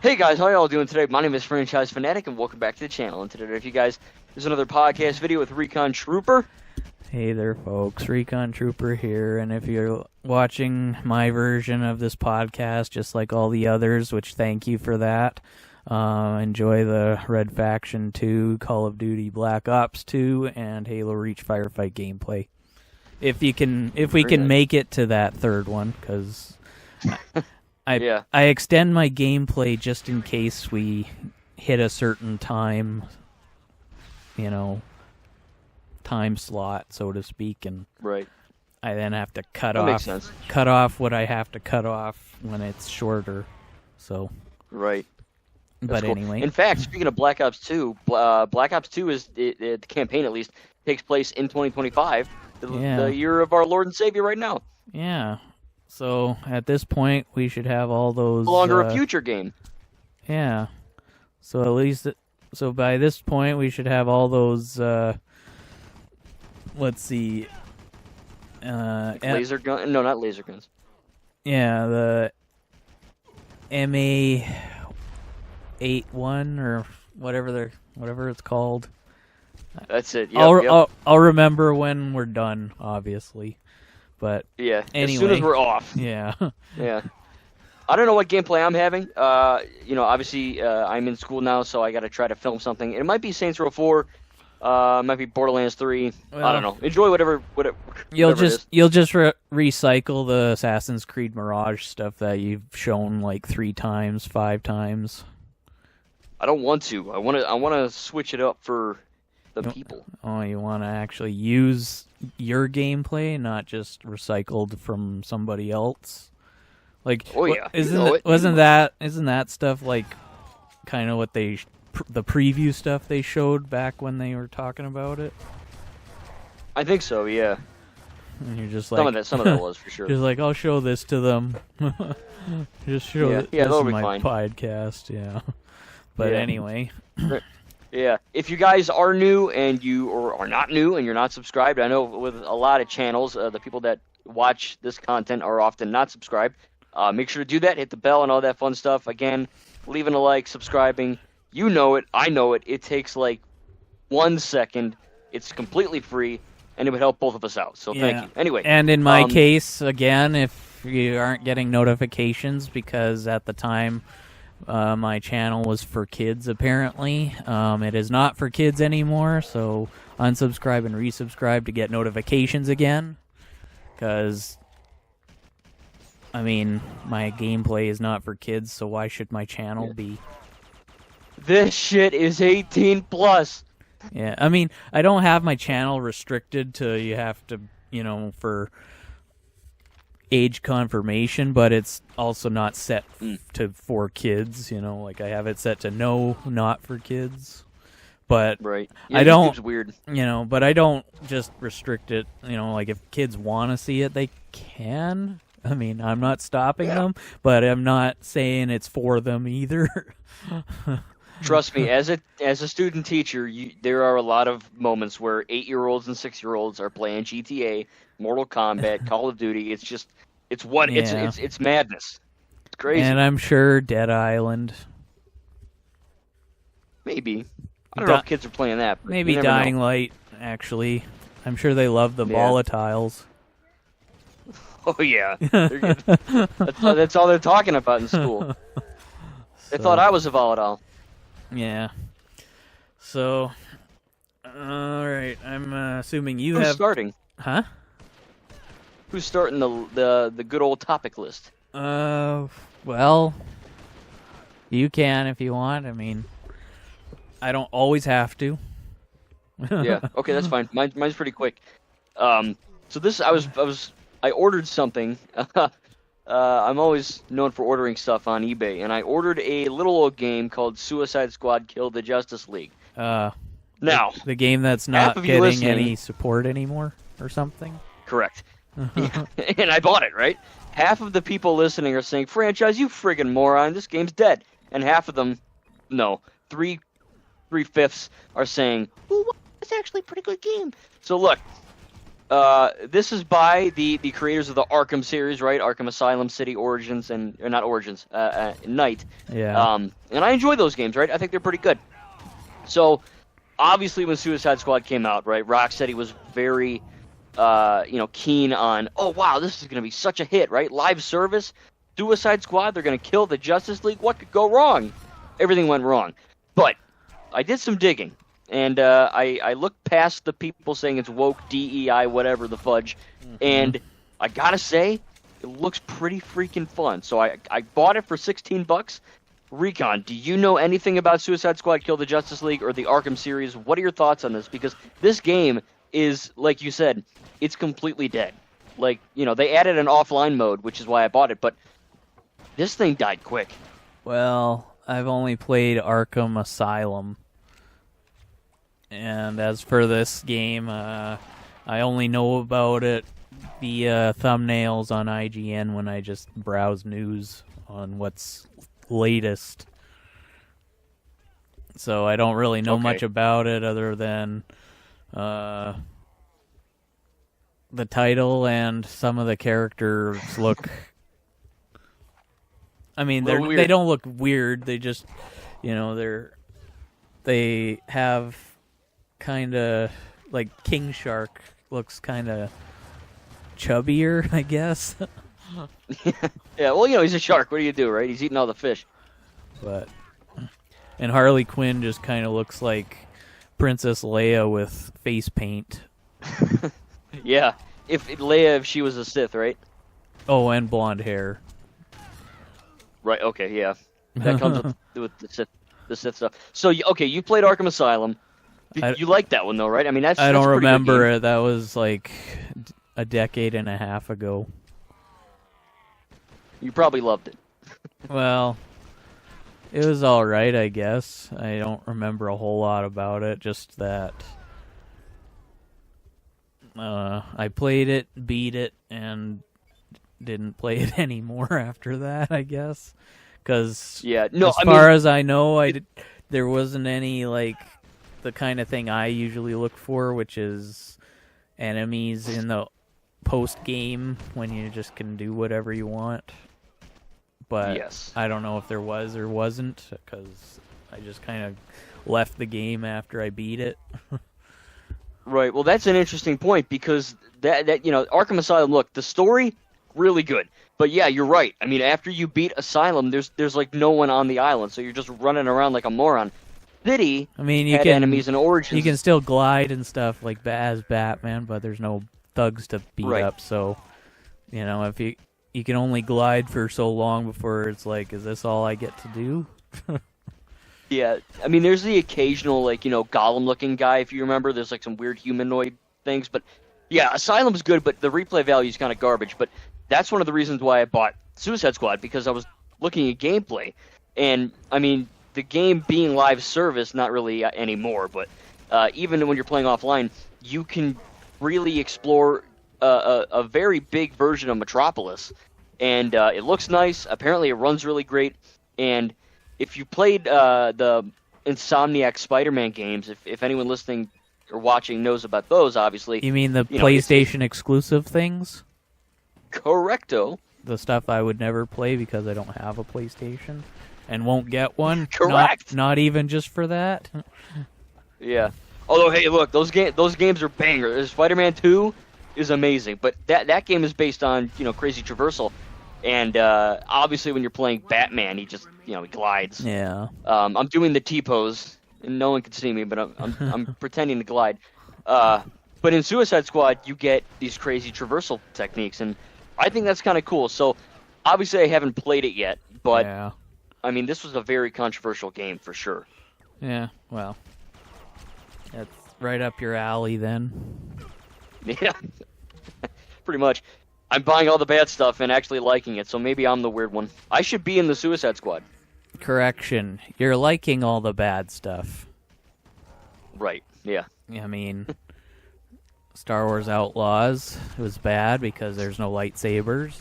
Hey guys, how y'all doing today? My name is Franchise Fanatic, and welcome back to the channel. And today, if you guys, there's another podcast video with Recon Trooper. Hey there, folks. Recon Trooper here, and if you're watching my version of this podcast, just like all the others, which thank you for that, enjoy the Red Faction 2, Call of Duty Black Ops 2, and Halo Reach Firefight gameplay. If we can make it to that third one, because I extend my gameplay just in case we hit a certain time, time slot, so to speak, and I then have to cut off what I have to cut off when it's shorter. So That's but cool. anyway, In fact, speaking of Black Ops 2, Black Ops 2 is the campaign, at least, takes place in 2025, the year of our Lord and Savior right now. Yeah. So at this point, we should have all those. No longer a future game. Yeah. So at least, by this point, we should have all those. Let's see. Laser gun? No, not laser guns. Yeah, the MA81 or whatever it's called. That's it. Yep, I'll remember when we're done, obviously. But yeah, anyway, as soon as we're off. Yeah. Yeah. I don't know what gameplay I'm having. Obviously, I'm in school now, so I got to try to film something. It might be Saints Row 4. It might be Borderlands 3. Well, I don't know. Enjoy whatever you'll it is. Recycle the Assassin's Creed Mirage stuff that you've shown like 3 times, 5 times. I don't want to. I want to switch it up for the people. Oh, you want to actually use your gameplay, not just recycled from somebody else? Like, oh yeah, isn't that stuff like kind of what the preview stuff they showed back when they were talking about it? I think so. Yeah. And you're just like some of that was for sure. Just like, I'll show this to them. Just show this in my podcast. Yeah. But anyway. Yeah, if you guys are new and you are not new and you're not subscribed, I know with a lot of channels, the people that watch this content are often not subscribed. Make sure to do that, hit the bell and all that fun stuff. Again, leaving a like, subscribing. You know it, I know it. It takes like 1 second. It's completely free, and it would help both of us out. So thank you. Anyway. And in my case, again, if you aren't getting notifications, because at the time my channel was for kids, apparently. It is not for kids anymore, so unsubscribe and resubscribe to get notifications again. Because, I mean, my gameplay is not for kids, so why should my channel be? This shit is 18 plus. Yeah, I mean, I don't have my channel restricted to you have to, for age confirmation, but it's also not set for kids, like I have it set to no, not for kids. But yeah, I don't, YouTube's weird. But I don't just restrict it, like if kids want to see it, they can. I mean, I'm not stopping them, but I'm not saying it's for them either. Trust me, as a student teacher, there are a lot of moments where 8-year-olds and 6-year-olds are playing GTA, Mortal Kombat, Call of Duty. It's just, it's madness. It's crazy. And I'm sure Dead Island. Maybe. I don't know if kids are playing that. But maybe Dying Light, actually. I'm sure they love the volatiles. Oh, yeah. That's all they're talking about in school. They thought I was a volatile. Yeah. So, alright, I'm assuming Who's starting? Huh? Who's starting the good old topic list? Well, you can if you want. I mean, I don't always have to. Yeah, okay, that's fine. Mine's pretty quick. So this, I ordered something. I'm always known for ordering stuff on eBay, and I ordered a little old game called Suicide Squad Kill the Justice League. Now, the game that's not getting any support anymore or something? Correct. And I bought it, right? Half of the people listening are saying, Franchise, you friggin' moron, this game's dead. And half of them, no, 3/5 are saying, well, it's actually a pretty good game. So look, This is by the creators of the Arkham series, right? Arkham Asylum, City Origins, or not Origins, Night. Yeah. And I enjoy those games, right? I think they're pretty good. So, obviously, when Suicide Squad came out, right, Rocksteady was very, keen on, oh wow, this is going to be such a hit, right? Live service, Suicide Squad, they're going to kill the Justice League. What could go wrong? Everything went wrong. But I did some digging. And I looked past the people saying it's woke, DEI, whatever the fudge, and I gotta say, it looks pretty freaking fun. So I bought it for $16. Recon, do you know anything about Suicide Squad, Kill the Justice League, or the Arkham series? What are your thoughts on this? Because this game is, like you said, it's completely dead. Like, they added an offline mode, which is why I bought it, but this thing died quick. Well, I've only played Arkham Asylum. And as for this game, I only know about it via thumbnails on IGN when I just browse news on what's latest. So I don't really know much about it other than the title, and some of the characters look... I mean, they don't look weird. They just, they have... kind of like King Shark looks kind of chubbier, I guess. Yeah, well, he's a shark. What do you do, right? He's eating all the fish. And Harley Quinn just kind of looks like Princess Leia with face paint. Yeah, if she was a Sith, right? Oh, and blonde hair. Right. Okay. Yeah, that comes with the Sith stuff. So, you played Arkham Asylum. You like that one though, right? I mean, that's I don't a pretty remember good game. it. That was like a decade and a half ago. You probably loved it. Well, it was all right, I guess. I don't remember a whole lot about it. Just that I played it, beat it, and didn't play it anymore after that, I guess. Because as far as I know, there wasn't any like the kind of thing I usually look for, which is enemies in the post-game when you just can do whatever you want. But yes. I don't know if there was or wasn't, because I just kind of left the game after I beat it. Right, well, that's an interesting point, because that Arkham Asylum, look, the story, really good. But yeah, you're right. I mean, after you beat Asylum, there's like no one on the island, so you're just running around like a moron. City, I mean, you had can enemies and Origins. You can still glide and stuff like as Batman, but there's no thugs to beat up. So, if you can only glide for so long before it's like, is this all I get to do? Yeah, I mean, there's the occasional Gollum-looking guy. If you remember, there's like some weird humanoid things. But yeah, Asylum's good, but the replay value is kind of garbage. But that's one of the reasons why I bought Suicide Squad, because I was looking at gameplay, and I mean, the game being live service, not really anymore, but even when you're playing offline, you can really explore a very big version of Metropolis, and it looks nice. Apparently, it runs really great, and if you played the Insomniac Spider-Man games, if anyone listening or watching knows about those, obviously. You mean the PlayStation exclusive things? Correcto. The stuff I would never play because I don't have a PlayStation. And won't get one. Correct. Not even just for that. Yeah. Although, hey, look, those games are bangers. Spider-Man 2 is amazing, but that game is based on crazy traversal, and obviously when you're playing Batman, he just he glides. Yeah. I'm doing the T-pose, and no one can see me, but I'm pretending to glide. But in Suicide Squad, you get these crazy traversal techniques, and I think that's kind of cool. So obviously I haven't played it yet, but. Yeah. I mean, this was a very controversial game, for sure. Yeah, well, that's right up your alley, then. Yeah, pretty much. I'm buying all the bad stuff and actually liking it, so maybe I'm the weird one. I should be in the Suicide Squad. Correction, you're liking all the bad stuff. Right, yeah. I mean, Star Wars Outlaws was bad because there's no lightsabers,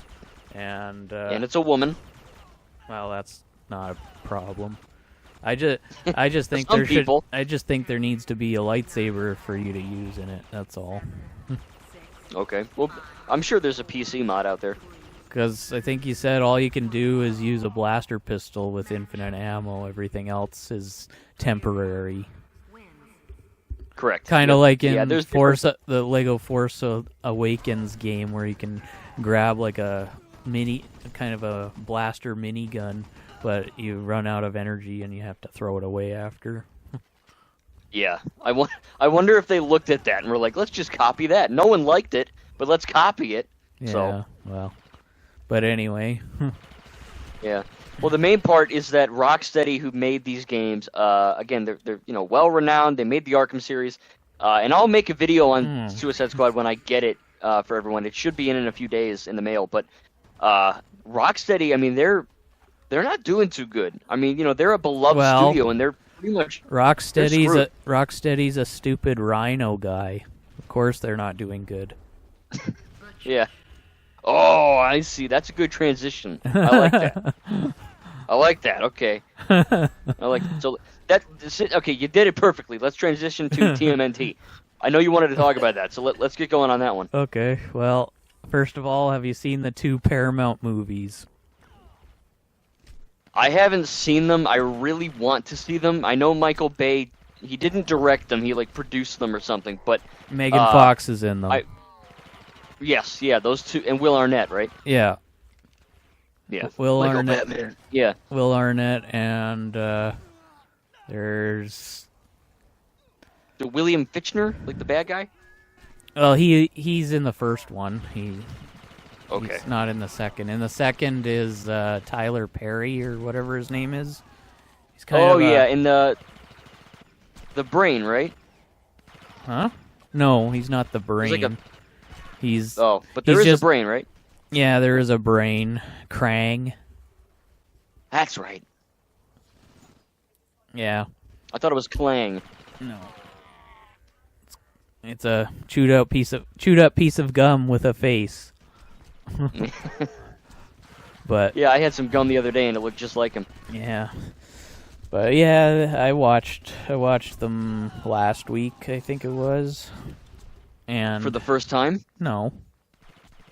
and it's a woman. Well, that's not a problem. I just think I just think there needs to be a lightsaber for you to use in it. That's all. Okay. Well, I'm sure there's a PC mod out there. Because I think you said all you can do is use a blaster pistol with infinite ammo. Everything else is temporary. Correct. Kind of like in there's the Lego Force Awakens game, where you can grab like a kind of a blaster minigun, but you run out of energy and you have to throw it away after. Yeah. I wonder if they looked at that and were like, let's just copy that. No one liked it, but let's copy it. Yeah, so. well. But anyway. Yeah. Well, the main part is that Rocksteady, who made these games, again, they're well renowned. They made the Arkham series, and I'll make a video on Suicide Squad when I get it for everyone. It should be in a few days in the mail. But Rocksteady, I mean, they're not doing too good. I mean, they're a beloved studio, and they're pretty much Rocksteady's a stupid rhino guy. Of course, they're not doing good. Yeah. Oh, I see. That's a good transition. I like that. I like that. Okay. I like that. So okay. You did it perfectly. Let's transition to TMNT. I know you wanted to talk about that, so let's get going on that one. Okay. Well, first of all, have you seen the 2 Paramount movies? I haven't seen them. I really want to see them. I know Michael Bay. He didn't direct them. He produced them or something. But Megan Fox is in them. Yes, yeah, those two, and Will Arnett, right? Yeah. Yeah. Will Michael Arnett. Batman. Yeah. Will Arnett, and there's the William Fichtner, like the bad guy. Well, he's in the first one. He's not in the second. In the second is Tyler Perry or whatever his name is. He's kind in the Brain, right? Huh? No, he's not the Brain. But there is a Brain, right? Yeah, there is a Brain. Krang. That's right. Yeah. I thought it was Clang. No. It's a chewed up piece of gum with a face. But yeah, I had some gum the other day and it looked just like him. Yeah. But yeah, I watched them last week, I think it was. And for the first time? No.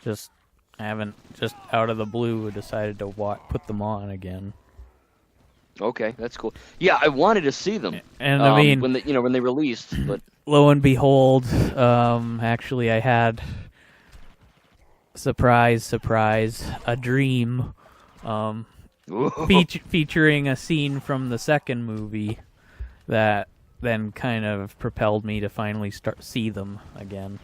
I haven't just out of the blue decided to put them on again. Okay, that's cool. Yeah, I wanted to see them. And I mean, when they released, but lo and behold, actually I had surprise, a dream featuring a scene from the second movie that then kind of propelled me to finally see them again.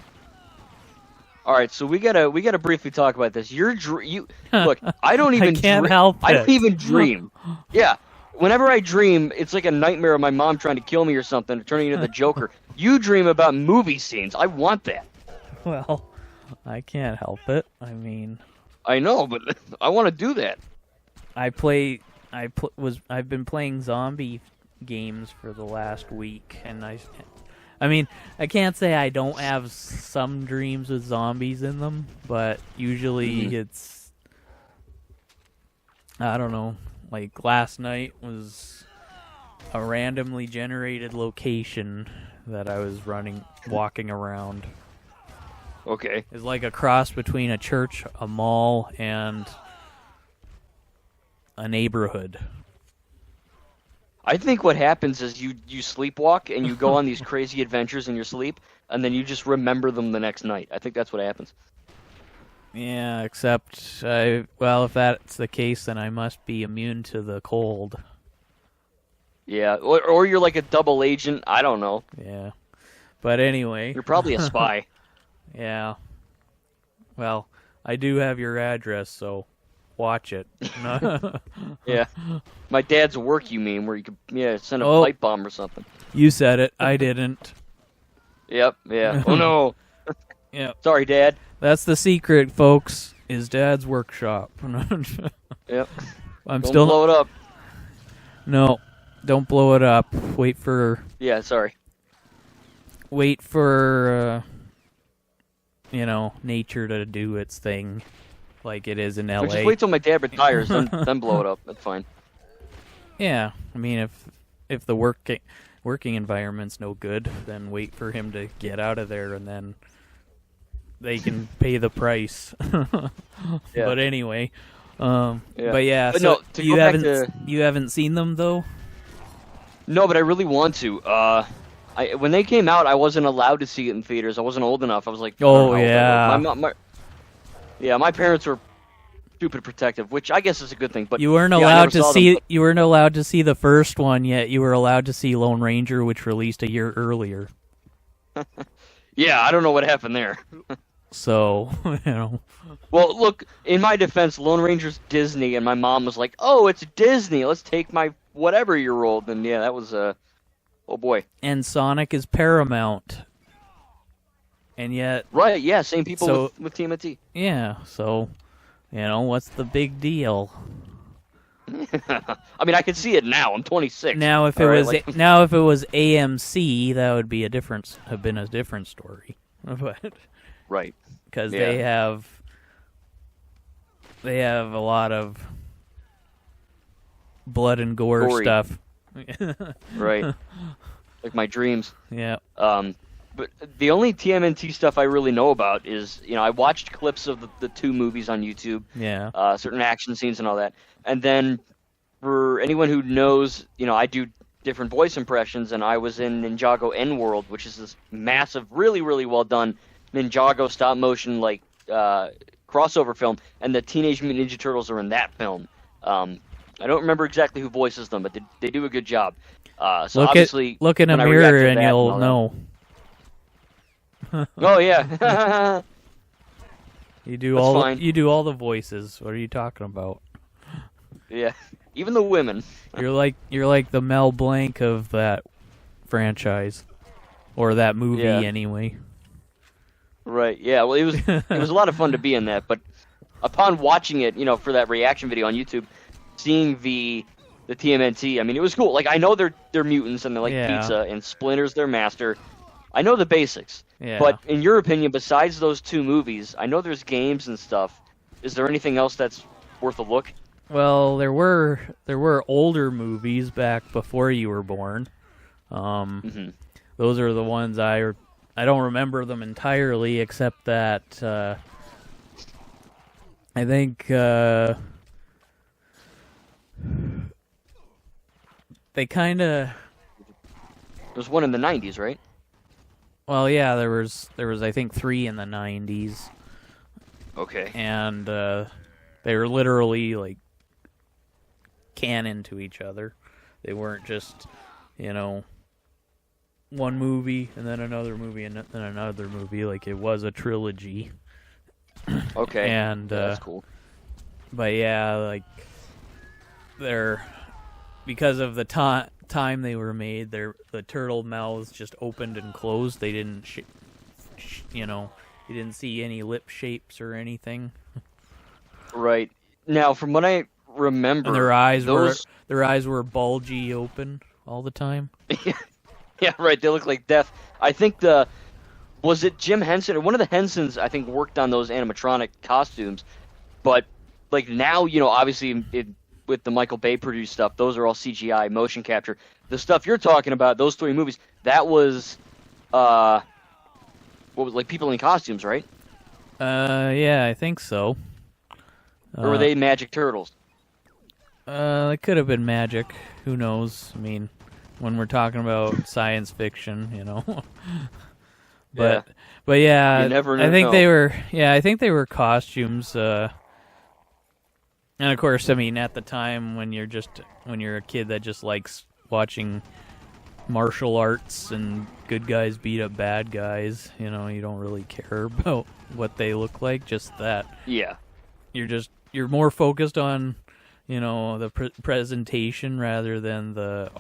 All right, so we gotta briefly talk about this. Look, I don't even help it. I don't even dream. Yeah, whenever I dream, it's like a nightmare of my mom trying to kill me or something, turning into the Joker. You dream about movie scenes. I want that. Well, I can't help it. I mean, I know, but I want to do that. I've been playing zombie games for the last week, and I mean, I can't say I don't have some dreams with zombies in them, but usually it's, I don't know, like last night was a randomly generated location that I was walking around. Okay. It's like a cross between a church, a mall, and a neighborhood. I think what happens is you sleepwalk and you go on these crazy adventures in your sleep, and then you just remember them the next night. I think that's what happens. Yeah, except, if that's the case, then I must be immune to the cold. Yeah, or you're like a double agent. I don't know. Yeah. But anyway. You're probably a spy. Yeah. Well, I do have your address, so watch it. Yeah. My dad's work, you mean, where you could send a pipe bomb or something. You said it. I didn't. Yep, yeah. Oh, no. Yep. Sorry, Dad. That's the secret, folks, is Dad's workshop. Yep. Don't blow it up. No, don't blow it up. Wait for... Yeah, sorry. Wait for, nature to do its thing, like it is in L.A. Just wait till my dad retires, then blow it up. That's fine. Yeah, I mean, if the working environment's no good, then wait for him to get out of there and then they can pay the price. Yeah. But anyway, Yeah. but yeah, But so no, to go back to- you haven't seen them though? No, but I really want to. When they came out, I wasn't allowed to see it in theaters. I wasn't old enough. I was like, I don't know how old I was. My parents were stupid protective, which I guess is a good thing. But you weren't allowed to see. You weren't allowed to see the first one yet. You were allowed to see Lone Ranger, which released a year earlier. Yeah, I don't know what happened there. So, you know. Well, look, in my defense, Lone Ranger's Disney, and my mom was like, "Oh, it's Disney. Let's take my whatever-year-old." And yeah, that was oh boy. And Sonic is Paramount. And yet, right? Yeah, same people with TMNT. Yeah, so you know what's the big deal? I mean, I can see it now. I'm 26. Now, if it was if it was AMC, that would be have been a different story. But right, because they have a lot of blood and gore stuff. Right, like my dreams. Yeah. But the only TMNT stuff I really know about is, I watched clips of the two movies on YouTube. Yeah. Certain action scenes and all that. And then, for anyone who knows, I do different voice impressions, and I was in Ninjago N-World, which is this massive, really, really well done Ninjago stop motion crossover film, and the Teenage Mutant Ninja Turtles are in that film. I don't remember exactly who voices them, but they do a good job. So obviously, look in a mirror and you'll know. Oh yeah. You do all the voices. What are you talking about? Yeah, even the women. You're like the Mel Blanc of that franchise, or that movie anyway. Right. Yeah. Well, it was a lot of fun to be in that, but upon watching it, for that reaction video on YouTube, seeing the TMNT, I mean, it was cool. Like, I know they're mutants and they're like pizza, and Splinter's their master. I know the basics. Yeah. But in your opinion, besides those two movies, I know there's games and stuff. Is there anything else that's worth a look? Well, there were older movies back before you were born. Those are the ones I don't remember them entirely, except that I think they kind of. There's one in the 90s, right? Well, yeah, there was I think 3 in the 90s. Okay. And they were literally like canon to each other. They weren't just, one movie and then another movie and then another movie. Like, it was a trilogy. Okay. And that's cool. But yeah, like because of the time they were made, the turtle mouths just opened and closed. They didn't, you didn't see any lip shapes or anything. Right. Now, from what I remember, and their eyes were bulgy open all the time. Yeah, right. They look like death. I think was it Jim Henson or one of the Hensons? I think worked on those animatronic costumes, but like now, obviously with the Michael Bay produced stuff, those are all CGI motion capture. The stuff you're talking about, those 3 movies, that was what was like people in costumes, right? Yeah, I think so. Or were they magic turtles? It could have been magic. Who knows? I mean, when we're talking about science fiction, But yeah, you never know. I think they were. Yeah, I think they were costumes. And of course, I mean, at the time when you're a kid that just likes watching martial arts and good guys beat up bad guys, you don't really care about what they look like. Just that. Yeah. You're more focused on, the presentation rather than the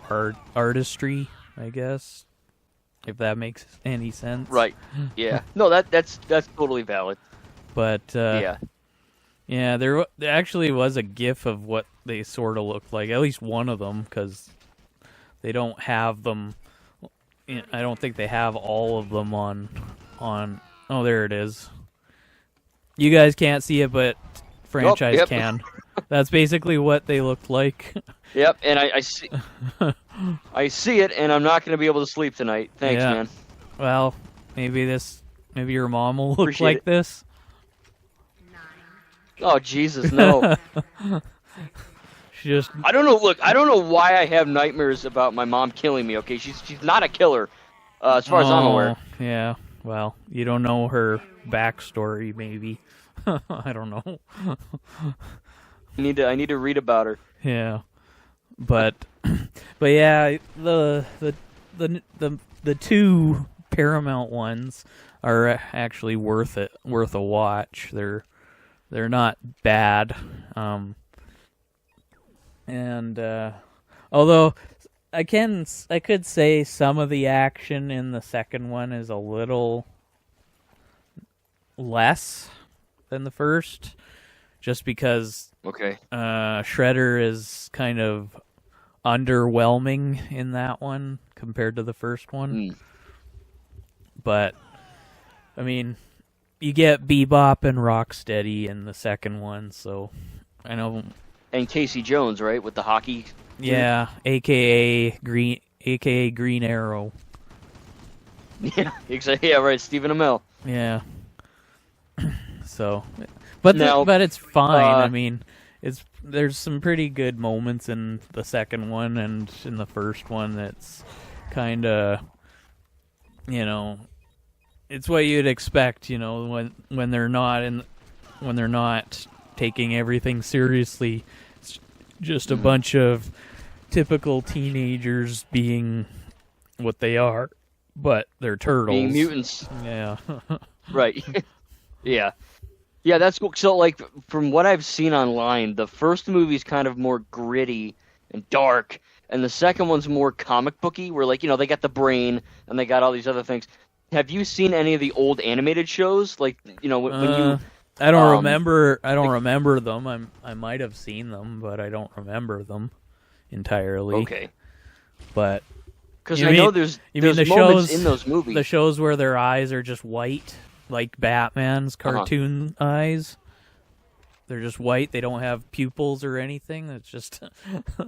artistry, I guess. If that makes any sense. Right. Yeah. No, that's totally valid. But yeah. Yeah, there actually was a GIF of what they sort of looked like. At least one of them, because they don't have them. I don't think they have all of them on. Oh, there it is. You guys can't see it, but Franchise can. That's basically what they looked like. Yep, and I see. I see it, and I'm not going to be able to sleep tonight. Thanks, man. Well, maybe this Maybe your mom will look Appreciate like it. this. Oh Jesus, no. She just I don't know. Look, I don't know why I have nightmares about my mom killing me. Okay, she's not a killer, as far as I'm aware. Yeah. Well, you don't know her backstory, maybe. I don't know. I need to read about her. Yeah. But yeah, the two Paramount ones are actually worth a watch. They're not bad. And although I could say some of the action in the second one is a little less than the first, just because Okay. Shredder is kind of underwhelming in that one compared to the first one. But I mean, you get Bebop and Rocksteady in the second one, so I know. And Casey Jones, right, with the hockey. Yeah, aka Green Arrow. Yeah, exactly. Yeah, right. Stephen Amell. Yeah. So, but it's fine. I mean, there's some pretty good moments in the second one, and in the first one, it's kind of, it's what you'd expect, when they're not taking everything seriously. It's just a bunch of typical teenagers being what they are, but they're turtles. Being mutants. Yeah. Right. Yeah. Yeah, that's cool. So, like, from what I've seen online, the first movie's kind of more gritty and dark, and the second one's more comic booky, where, like, they got the brain, and they got all these other things. Have you seen any of the old animated shows? Like, when you... I don't remember. I don't remember them. I might have seen them, but I don't remember them entirely. Okay. But because I know there's moments shows, in those movies. The shows where their eyes are just white, like Batman's cartoon eyes. They're just white. They don't have pupils or anything. It's just. Yeah.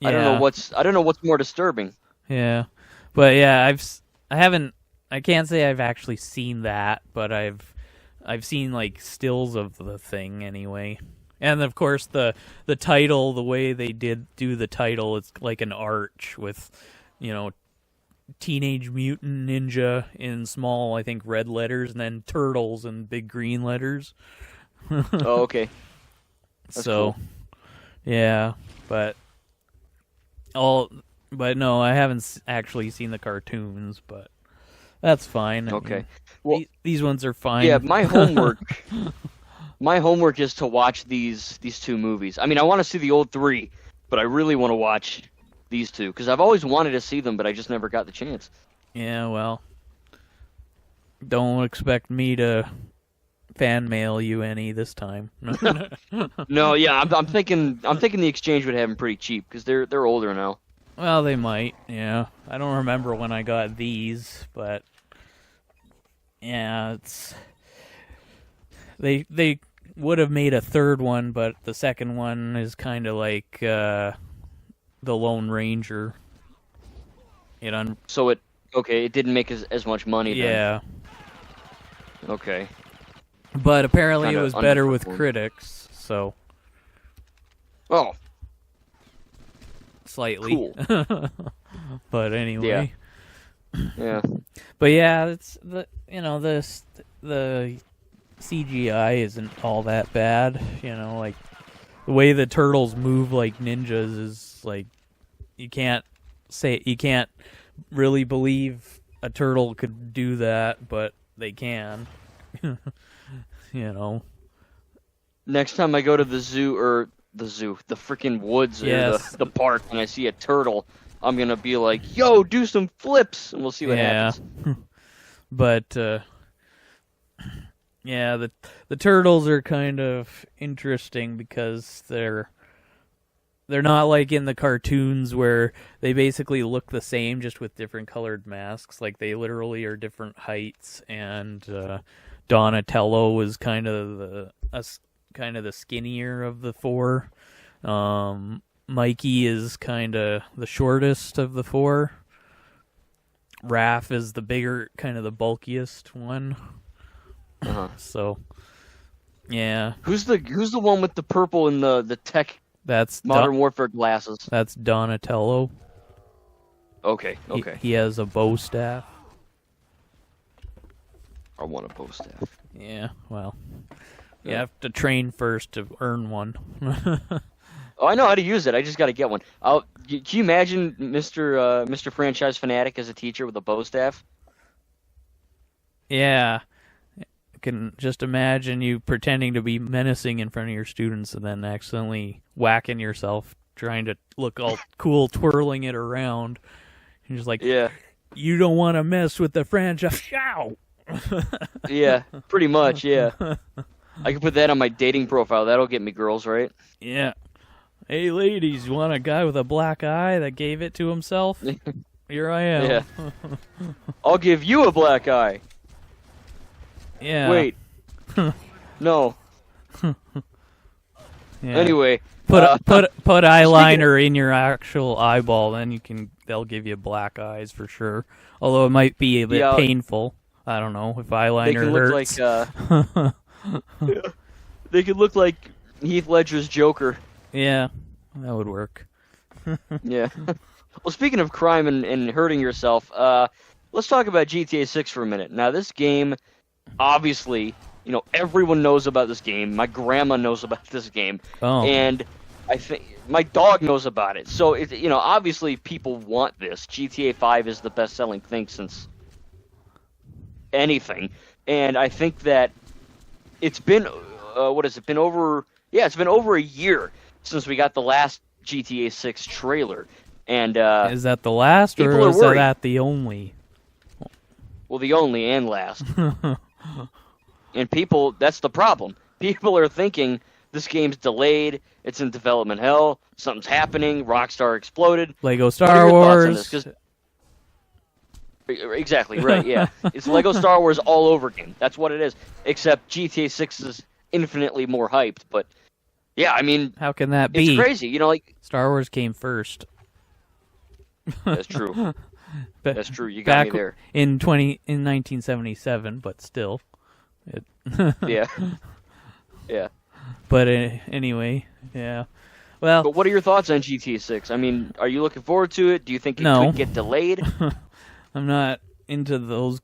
I don't know what's more disturbing. Yeah, but yeah, I can't say I've actually seen that, but I've seen like stills of the thing anyway. And of course the title, the way they do the title, it's like an arch with, Teenage Mutant Ninja in small, I think, red letters, and then Turtles in big green letters. Oh, okay. That's cool. Yeah, but no, I haven't actually seen the cartoons, but that's fine. Okay. Well, these ones are fine. Yeah, my homework is to watch these two movies. I mean, I want to see the old three, but I really want to watch these two because I've always wanted to see them, but I just never got the chance. Yeah, well, don't expect me to fan mail you any this time. No, yeah, I'm thinking the exchange would have them pretty cheap because they're older now. Well, they might. Yeah, I don't remember when I got these, but yeah, it's they would have made a third one, but the second one is kind of like the Lone Ranger. So it didn't make as much money then. Yeah. Okay. But apparently Kinda it was better with underperformed. critics, so Oh, slightly. cool. But anyway. Yeah. But yeah, it's the CGI isn't all that bad, like the way the turtles move like ninjas is like you can't really believe a turtle could do that, but they can. Next time I go to the freaking woods or Yes. the park and I see a turtle, I'm gonna be like, "Yo, do some flips," and we'll see what happens. But yeah, the turtles are kind of interesting because they're not like in the cartoons where they basically look the same just with different colored masks. Like they literally are different heights, and Donatello is kind of the skinnier of the four. Mikey is kind of the shortest of the four. Raph is the bigger, kind of the bulkiest one. So, yeah. Who's the one with the purple and the tech? That's Modern Warfare glasses. That's Donatello. Okay. He has a bow staff. I want a bow staff. Yeah, well, you have to train first to earn one. Oh, I know how to use it. I just got to get one. Can you imagine Mr. Franchise Fanatic as a teacher with a bow staff? Yeah. I can just imagine you pretending to be menacing in front of your students and then accidentally whacking yourself, trying to look all cool, twirling it around. You're just like, yeah, you don't want to mess with the franchise. Ow! Yeah, pretty much, yeah. I can put that on my dating profile. That'll get me girls, right? Yeah. Hey, ladies, you want a guy with a black eye that gave it to himself? Here I am. Yeah. I'll give you a black eye. Yeah. Wait. No. Yeah. Anyway. Put eyeliner in your actual eyeball, then they'll give you black eyes for sure. Although it might be a bit painful. I don't know if eyeliner hurts. They could look like Heath Ledger's Joker. Yeah, that would work. Yeah. Well, speaking of crime and hurting yourself, let's talk about GTA 6 for a minute. Now, this game, obviously, everyone knows about this game. My grandma knows about this game. Oh. And I think my dog knows about it. So, obviously people want this. GTA 5 is the best-selling thing since anything. And I think that it's been, it's been over a year since we got the last GTA 6 trailer. And is that the last, or is that the only? Well, the only and last. And that's the problem. People are thinking this game's delayed, it's in development hell, something's happening, Rockstar exploded. Lego Star Wars. Exactly, right, yeah. It's Lego Star Wars all over again. That's what it is. Except GTA 6 is infinitely more hyped, but yeah, I mean, how can that be? It's crazy, Star Wars came first. That's true. That's true. You got me there. In 1977, but still. Yeah. Yeah. But anyway, yeah. Well, but what are your thoughts on GTA 6? I mean, are you looking forward to it? Do you think it could get delayed? I'm not into those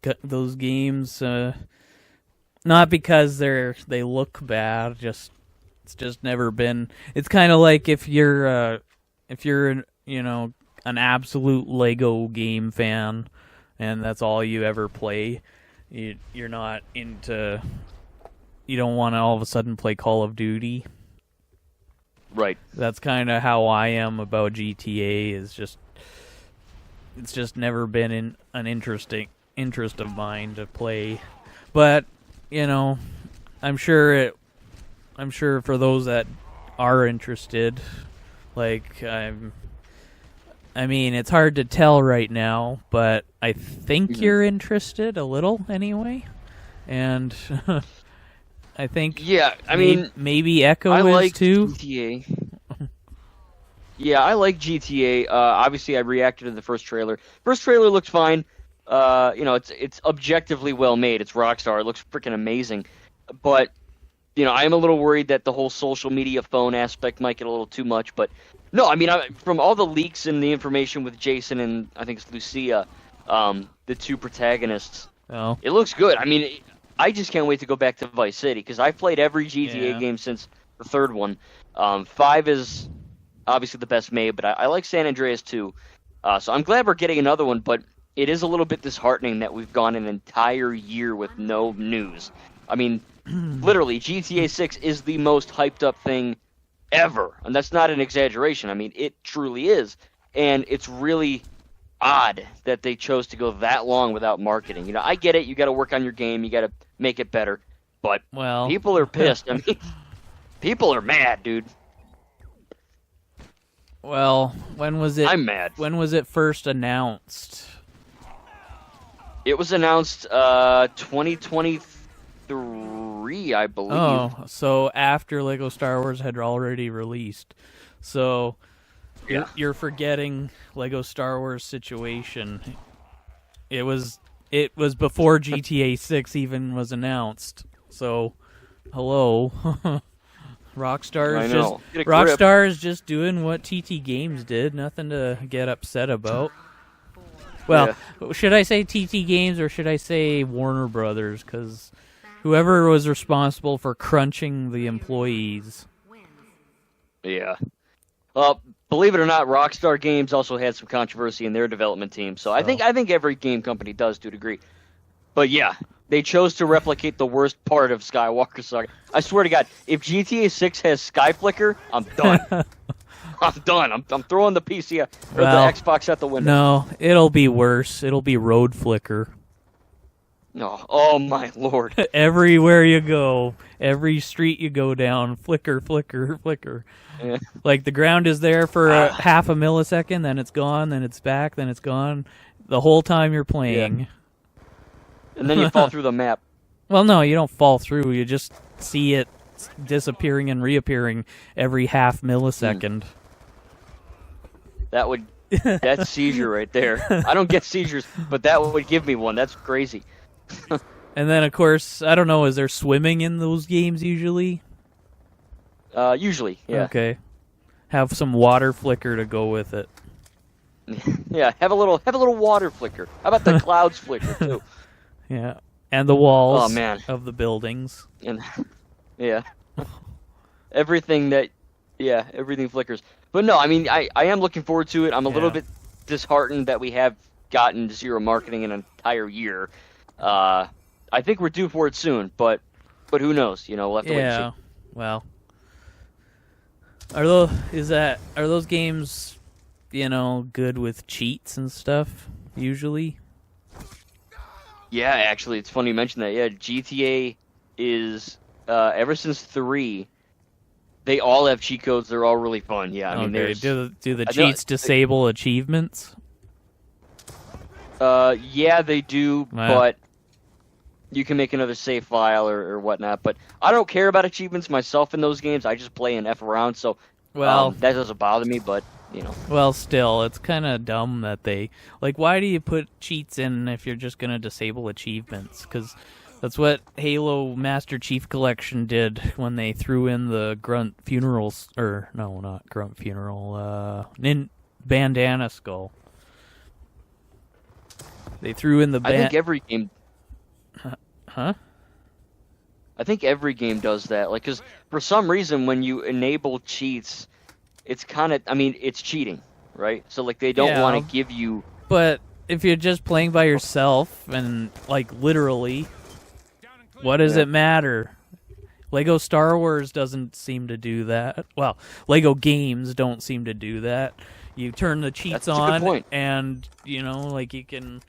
games. Not because they look bad. It's just never been. It's kind of like if you're an absolute Lego game fan, and that's all you ever play. You're not into. You don't want to all of a sudden play Call of Duty. Right. That's kind of how I am about GTA. It's just never been an interest of mine to play. But I'm sure for those that are interested, I mean, it's hard to tell right now, but I think you're interested a little anyway. And I think maybe Echo is too. GTA. Yeah, I like GTA. Obviously, I reacted to the first trailer. First trailer looks fine. It's objectively well made. It's Rockstar. It looks freaking amazing. But I am a little worried that the whole social media phone aspect might get a little too much. But no, I mean, from all the leaks and the information with Jason and I think it's Lucia, the two protagonists, it looks good. I mean, I just can't wait to go back to Vice City because I've played every GTA game since the third one. 5 is obviously the best made, but I like San Andreas too. So I'm glad we're getting another one, but it is a little bit disheartening that we've gone an entire year with no news. I mean, literally, GTA 6 is the most hyped up thing ever, and that's not an exaggeration. I mean, it truly is, and it's really odd that they chose to go that long without marketing. I get it. You got to work on your game. You got to make it better, but people are pissed. I mean, people are mad, dude. Well, when was it? I'm mad. When was it first announced? It was announced 2023, I believe. Oh, so after Lego Star Wars had already released. So you're forgetting Lego Star Wars Situation. it was before GTA 6 even was announced. So, hello. Rockstar is just doing what TT Games did. Nothing to get upset about. Well, should I say TT Games or should I say Warner Brothers? Because whoever was responsible for crunching the employees. Yeah. Well, believe it or not, Rockstar Games also had some controversy in their development team. So I think every game company does to a degree. But yeah, they chose to replicate the worst part of Skywalker Saga. I swear to God, if GTA 6 has Sky Flicker, I'm done. I'm done. I'm throwing the PC or the Xbox at the window. No, it'll be worse. It'll be Road Flicker. No. Oh my Lord. Everywhere you go, every street you go down, flicker, flicker, flicker. Yeah. Like the ground is there for half a millisecond, then it's gone, then it's back, then it's gone. The whole time you're playing. Yeah. And then you fall through the map. Well, no, you don't fall through. You just see it disappearing and reappearing every half millisecond. That's seizure right there. I don't get seizures, but that would give me one. That's crazy. And then, of course, I don't know, is there swimming in those games usually? Usually, yeah. Okay. Have some water flicker to go with it. Yeah, have a little water flicker. How about the clouds flicker too? Yeah, and the walls of the buildings. And yeah, everything flickers. But no, I mean, I am looking forward to it. I'm a little bit disheartened that we have gotten zero marketing in an entire year. I think we're due for it soon, but who knows? You know, we'll have to wait and see. Well, are those games, you know, good with cheats and stuff usually? Yeah, actually, it's funny you mention that. Yeah, GTA is ever since 3, they all have cheat codes. They're all really fun. Yeah, I mean, do the cheats disable achievements? Yeah, they do, but you can make another save file or whatnot. But I don't care about achievements myself in those games. I just play and F around, so that doesn't bother me, but, you know. Well, still, it's kind of dumb that they... Like, why do you put cheats in if you're just going to disable achievements? Because that's what Halo Master Chief Collection did when they threw in the Grunt Funerals... Or, no, not Grunt Funeral. Bandana Skull. They threw in the... I think every game... Huh? I think every game does that. Like, because for some reason, when you enable cheats, it's kind of... I mean, it's cheating, right? So, like, they don't want to give you... But if you're just playing by yourself, and, like, literally, what does it matter? Lego Star Wars doesn't seem to do that. Well, Lego games don't seem to do that. You turn the cheats on, and, you know, like, you can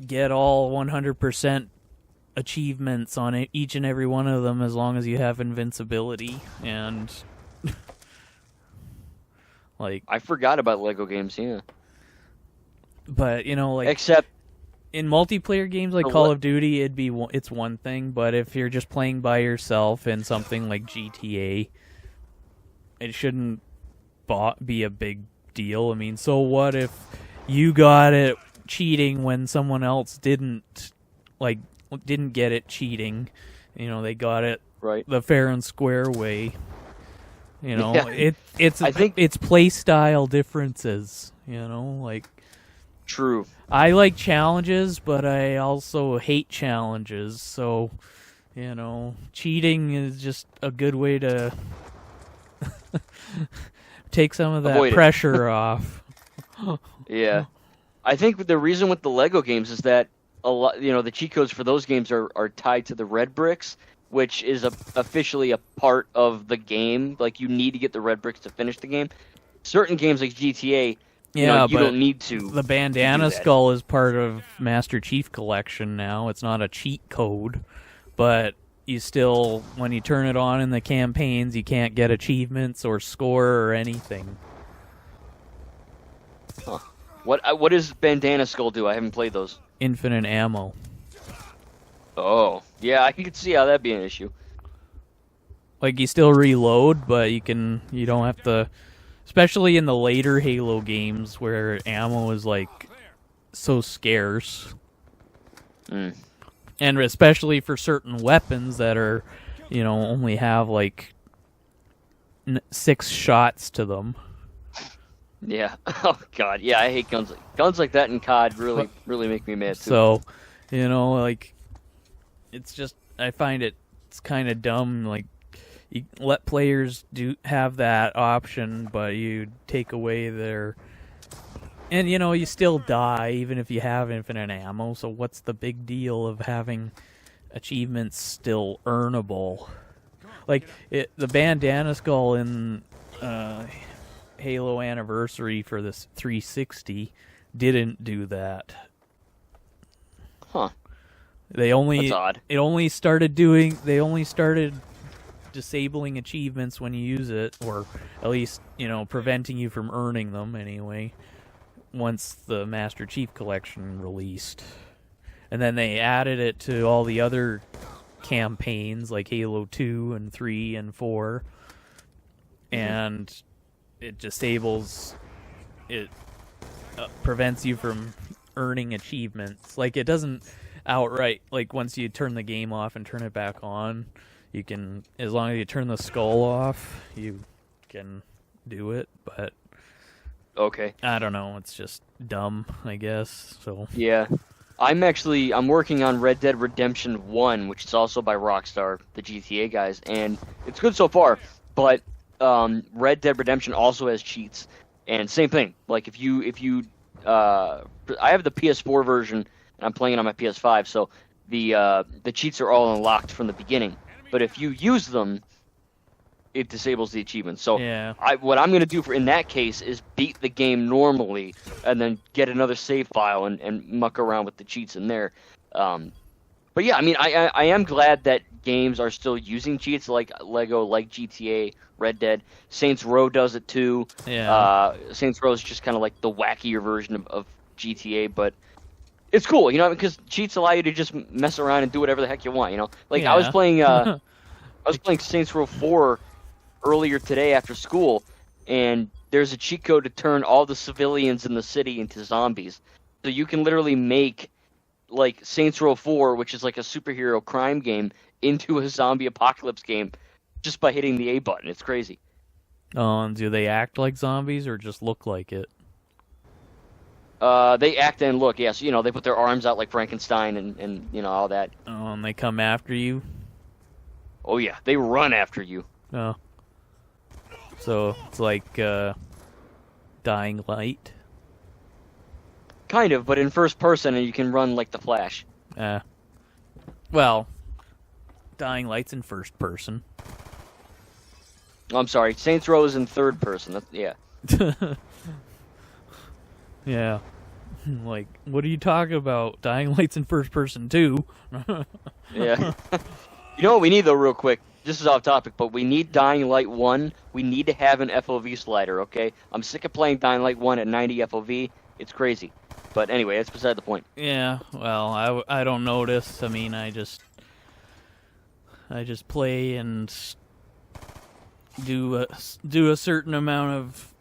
get all 100% achievements on each and every one of them as long as you have invincibility, and like, I forgot about Lego games, yeah. But, you know, like, except in multiplayer games like Call of Duty, it's one thing, but if you're just playing by yourself in something like GTA, it shouldn't be a big deal. I mean, so what if you got it cheating when someone else didn't get it cheating? You know, they got it the fair and square way. You know, it's play style differences, you know, like. True. I like challenges, but I also hate challenges, so, you know, cheating is just a good way to take some of that pressure off. Yeah. I think the reason with the Lego games is that a lot, you know, the cheat codes for those games are tied to the red bricks, which is officially a part of the game. Like, you need to get the red bricks to finish the game. Certain games like GTA, you don't need to. The Bandana Skull is part of Master Chief Collection now. It's not a cheat code, but you still, when you turn it on in the campaigns, you can't get achievements or score or anything. Huh. What does Bandana Skull do? I haven't played those. Infinite ammo. Oh, yeah, I can see how that'd be an issue. Like, you still reload, but you don't have to, especially in the later Halo games where ammo is, like, so scarce. Mm. And especially for certain weapons that are, only have like 6 shots to them. Yeah. Oh God. Yeah, I hate guns. Guns like that in COD really make me mad too. So, like, it's just, I find it's kind of dumb. Like, you let players have that option, but you take away their. And, you still die even if you have infinite ammo, so what's the big deal of having achievements still earnable? Like, the bandana skull in Halo Anniversary for this 360 didn't do that. Huh. That's odd. They only started disabling achievements when you use it, or at least, preventing you from earning them anyway, once the Master Chief Collection released. And then they added it to all the other campaigns, like Halo 2 and 3 and 4. And it disables... It prevents you from earning achievements. Like, it doesn't outright... Like, once you turn the game off and turn it back on, you can... As long as you turn the skull off, you can do it, but... Okay. I don't know. It's just dumb, I guess. So yeah, I'm working on Red Dead Redemption 1, which is also by Rockstar, the GTA guys, and it's good so far. But Red Dead Redemption also has cheats, and same thing. Like if you I have the PS4 version, and I'm playing it on my PS5, so the cheats are all unlocked from the beginning. But if you use them, it disables the achievement. So yeah. What I'm going to do in that case is beat the game normally and then get another save file and muck around with the cheats in there. But yeah, I mean, I am glad that games are still using cheats like Lego, like GTA, Red Dead. Saints Row does it too. Yeah. Saints Row is just kind of like the wackier version of GTA, but it's cool, because cheats allow you to just mess around and do whatever the heck you want, Like yeah. I was playing Saints Row 4 earlier today after school, and there's a cheat code to turn all the civilians in the city into zombies. So you can literally make like Saints Row 4, which is like a superhero crime game, into a zombie apocalypse game just by hitting the A button. It's crazy. And do they act like zombies or just look like it? They act and look, yes. They put their arms out like Frankenstein and all that. Oh, and they come after you? Oh yeah, they run after you. Oh. So it's like Dying Light? Kind of, but in first person, and you can run like the Flash. Well, Dying Light's in first person. I'm sorry, Saints Row is in third person. Yeah. Yeah. Like, what are you talking about? Dying Light's in first person too. Yeah. You know what we need though, real quick? This is off topic, but we need Dying Light 1. We need to have an FOV slider, okay? I'm sick of playing Dying Light 1 at 90 FOV. It's crazy. But anyway, that's beside the point. Yeah, well, I don't notice. I mean, I just play and do a certain amount of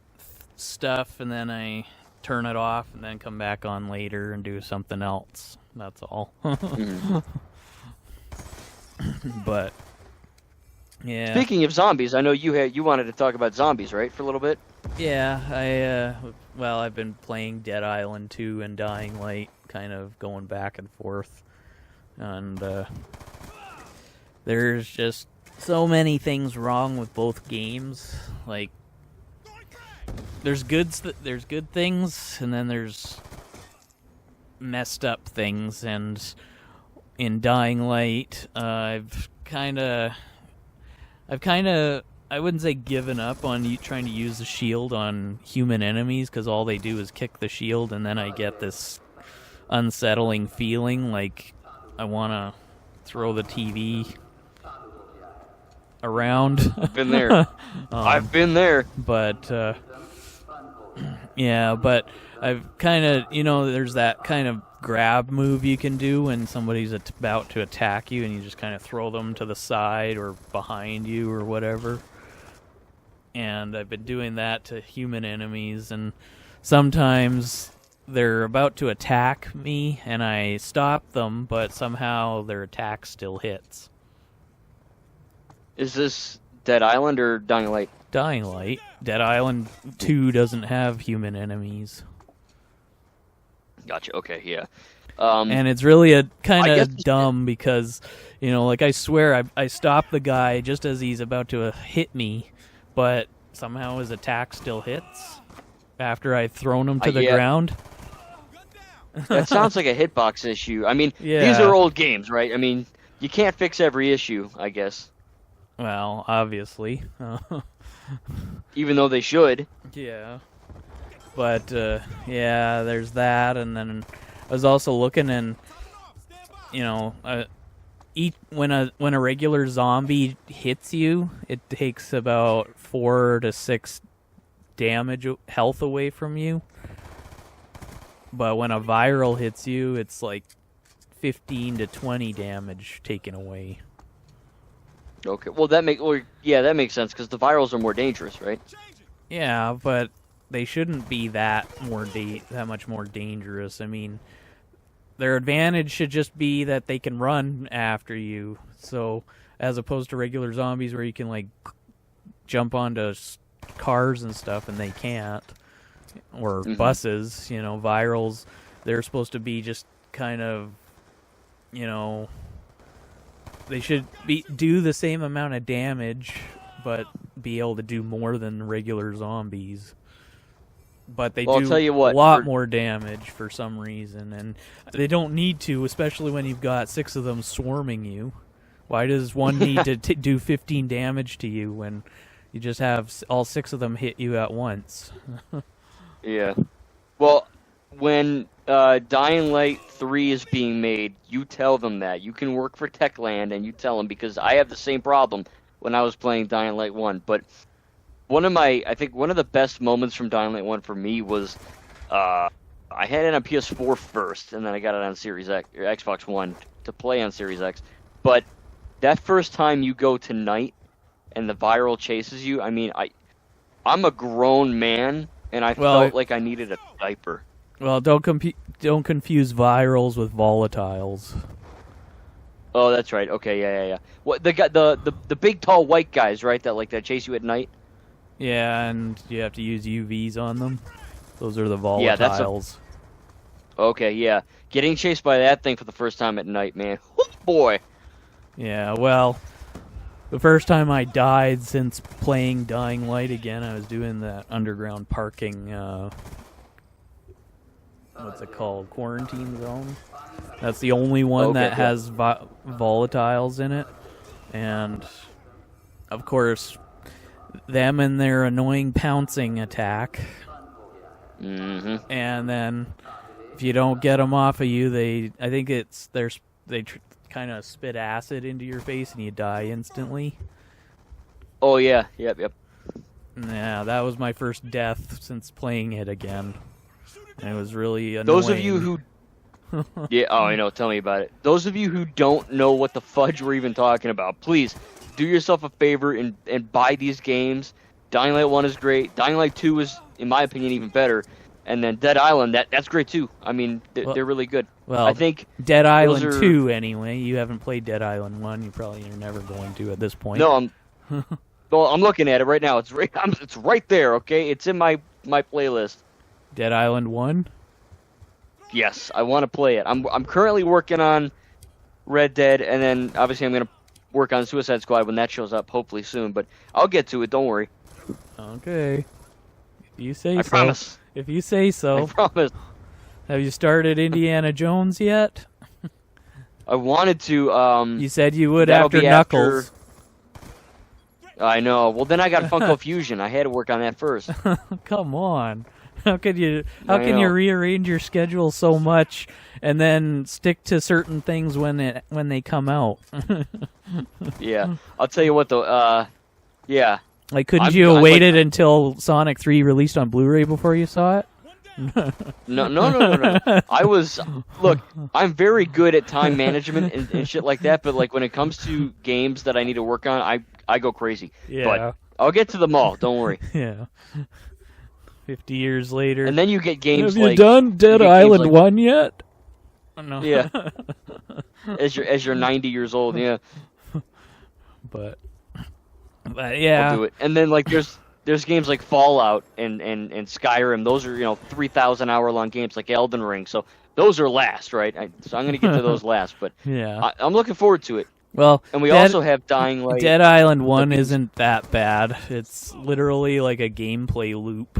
stuff, and then I turn it off, and then come back on later and do something else. That's all. But yeah. Speaking of zombies, I know you wanted to talk about zombies, right, for a little bit? Yeah, I've been playing Dead Island 2 and Dying Light, kind of going back and forth. And there's just so many things wrong with both games. Like, there's good things, and then there's messed up things. And in Dying Light, I've kind of, I wouldn't say given up on trying to use the shield on human enemies, because all they do is kick the shield, and then I get this unsettling feeling like I want to throw the TV around. I've been there. I've been there. But, yeah, but I've kind of, there's that kind of grab move you can do when somebody's about to attack you, and you just kind of throw them to the side or behind you or whatever. And I've been doing that to human enemies, and sometimes they're about to attack me, and I stop them, but somehow their attack still hits. Is this Dead Island or Dying Light? Dying Light. Dead Island 2 doesn't have human enemies. Gotcha. Okay, yeah. And it's really a kind of dumb because, you know, like I swear I stop the guy just as he's about to hit me, but somehow his attack still hits after I've thrown him to the ground. That sounds like a hitbox issue. I mean, these are old games, right? I mean, you can't fix every issue, I guess. Well, obviously. Even though they should. Yeah. But, yeah, there's that, and then I was also looking, and, you know, when a regular zombie hits you, it takes about 4 to 6 damage health away from you. But when a viral hits you, it's like 15 to 20 damage taken away. Okay, well that makes sense because the virals are more dangerous, right? Yeah, but they shouldn't be that much more dangerous. I mean, their advantage should just be that they can run after you. So, as opposed to regular zombies where you can like jump onto cars and stuff and they can't, or buses, you know, virals, they're supposed to be just kind of, you know, they should do the same amount of damage, but be able to do more than regular zombies. But they do a lot more damage for some reason, and they don't need to, especially when you've got 6 of them swarming you. Why does one need to do 15 damage to you when you just have all 6 of them hit you at once? Yeah. Well, when Dying Light 3 is being made, you tell them that. You can work for Techland and you tell them, because I have the same problem when I was playing Dying Light 1. But I think one of the best moments from Dying Light 1 for me was I had it on PS4 first, and then I got it on Series X, or Xbox One to play on Series X. But that first time you go to night and the viral chases you, I mean, I'm a grown man, and I felt like I needed a diaper. Well, don't confuse virals with volatiles. Oh, that's right. Okay, yeah. What the big tall white guys, right? That chase you at night. Yeah, and you have to use UVs on them. Those are the volatiles. Okay, yeah. Getting chased by that thing for the first time at night, man. Oh, boy. Yeah, well, the first time I died since playing Dying Light again, I was doing that underground parking, what's it called? Quarantine zone? That's the only one that has volatiles in it. And, of course, them and their annoying pouncing attack. Mm-hmm. And then, if you don't get them off of you, they kind of spit acid into your face and you die instantly. Oh, yeah. Yep. Yeah, that was my first death since playing it again. And it was really annoying. Those of you who... Yeah, oh, I know. Tell me about it. Those of you who don't know what the fudge we're even talking about, please do yourself a favor and buy these games. Dying Light 1 is great. Dying Light 2 is, in my opinion, even better. And then Dead Island, that's great too. I mean, they're really good. Well, I think Dead Island 2, anyway. You haven't played Dead Island 1. You're never going to at this point. No, I'm looking at it right now. It's right there. Okay, it's in my playlist. Dead Island 1. Yes, I want to play it. I'm currently working on Red Dead, and then obviously I'm gonna work on Suicide Squad when that shows up, hopefully soon. But I'll get to it. Don't worry. Okay. If you say so. I promise. If you say so. I promise. Have you started Indiana Jones yet? I wanted to. You said you would after Knuckles. I know. Well, then I got Funko Fusion. I had to work on that first. Come on. How can you rearrange your schedule so much and then stick to certain things when they come out? Yeah. I'll tell you what though. Yeah. Like, couldn't you have waited until Sonic 3 released on Blu-ray before you saw it? No. Look, I'm very good at time management and shit like that, but like when it comes to games that I need to work on, I go crazy. Yeah. But I'll get to them all, don't worry. Yeah. 50 years later. And then you get games Have you like... done Dead Island 1 yet? No. Yeah. As you're 90 years old, yeah. But yeah. I'll do it. And then like there's games like Fallout and Skyrim. Those are 3,000 hour long games like Elden Ring. So those are last, right? So I'm gonna get to those last. But yeah, I'm looking forward to it. Well, and we also have Dying Light. Dead Island 1 isn't that bad. It's literally like a gameplay loop.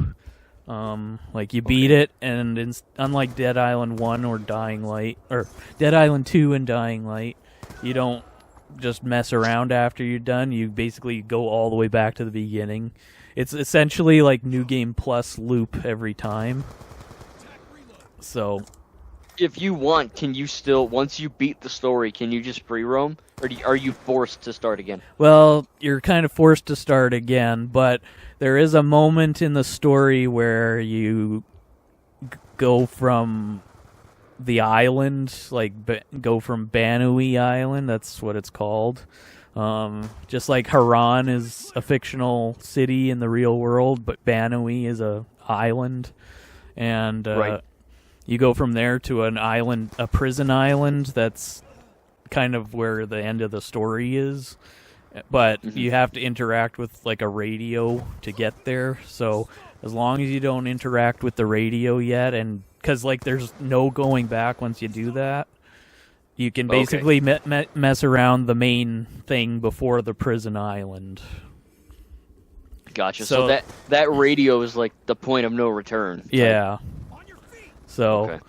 Like you beat it, and unlike Dead Island 1 or Dying Light, or Dead Island 2 and Dying Light, you don't just mess around after you're done. You basically go all the way back to the beginning. It's essentially like New Game Plus loop every time. So, if you want, can you still, once you beat the story, can you just free roam, or are you forced to start again? Well, you're kind of forced to start again, but there is a moment in the story where you go from the island, like go from Banui Island, that's what it's called. Just like Haran is a fictional city in the real world, but Banui is a island. And right. You go from there to an island, a prison island, that's kind of where the end of the story is. But you have to interact with like a radio to get there. So as long as you don't interact with the radio yet, and because like there's no going back once you do that, you can basically mess around the main thing before the prison island. Gotcha. So that radio is like the point of no return. Yeah. So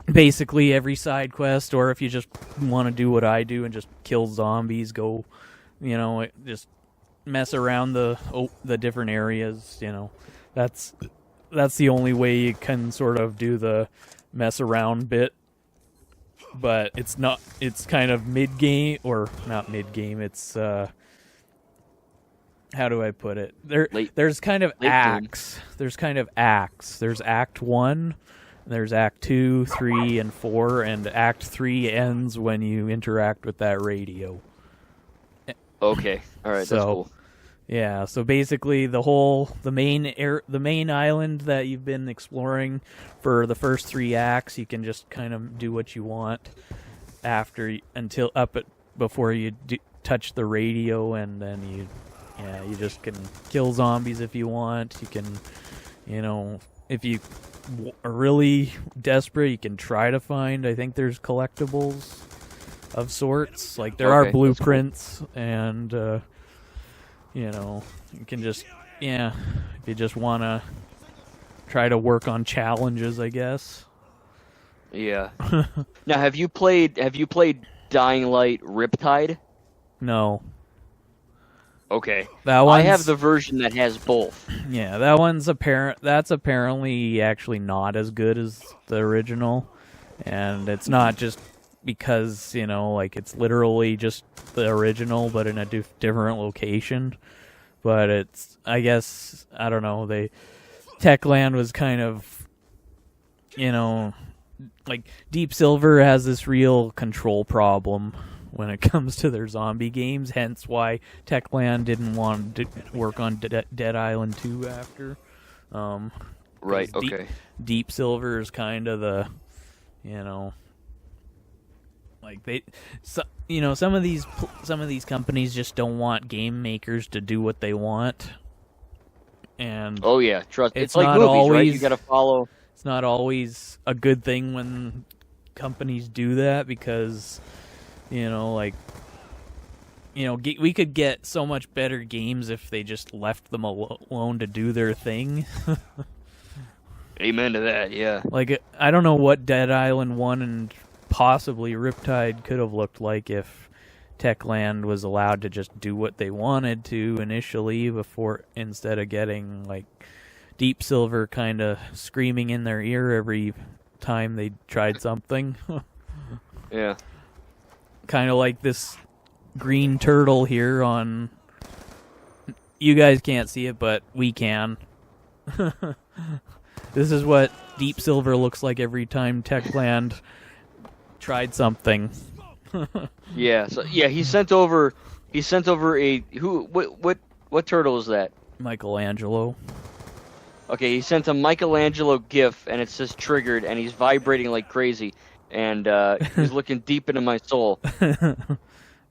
basically every side quest, or if you just want to do what I do and just kill zombies, go, just mess around the different areas, that's the only way you can sort of do the mess around bit. But it's kind of mid-game, or not mid-game, it's, how do I put it? There's kind of acts. There's kind of acts. There's Act 1, there's Act 2, 3, and 4, and Act 3 ends when you interact with that radio. Okay, alright, that's cool. Yeah, so basically the main island that you've been exploring for the first 3 acts, you can just kind of do what you want before you touch the radio, and then you just can kill zombies if you want. You can, if you are really desperate, you can try to find, I think there's collectibles of sorts. Like there are blueprints, and you can just, if you just want to try to work on challenges, I guess. Yeah. Now, have you played Dying Light Riptide? No. Okay. I have the version that has both. Yeah, that's apparently actually not as good as the original, and it's not just because, it's literally just the original, but in a different location. But it's, I guess, I don't know, Techland was kind of, like, Deep Silver has this real control problem when it comes to their zombie games, hence why Techland didn't want to work on Dead Island 2 after. Right, okay. Deep Silver is kind of the, like some of these companies just don't want game makers to do what they want, and trust. It's like not movies, always, right? You got to follow. It's not always a good thing when companies do that, because we could get so much better games if they just left them alone to do their thing. Amen to that. Yeah. Like, I don't know what Dead Island 1 and possibly Riptide could have looked like if Techland was allowed to just do what they wanted to initially, instead of getting like Deep Silver kind of screaming in their ear every time they tried something. Yeah. Kind of like this green turtle here on... You guys can't see it, but we can. This is what Deep Silver looks like every time Techland tried something. Yeah. So he sent over what turtle is that? Michelangelo. Okay, he sent a Michelangelo GIF, and it says triggered, and he's vibrating like crazy, and he's looking deep into my soul.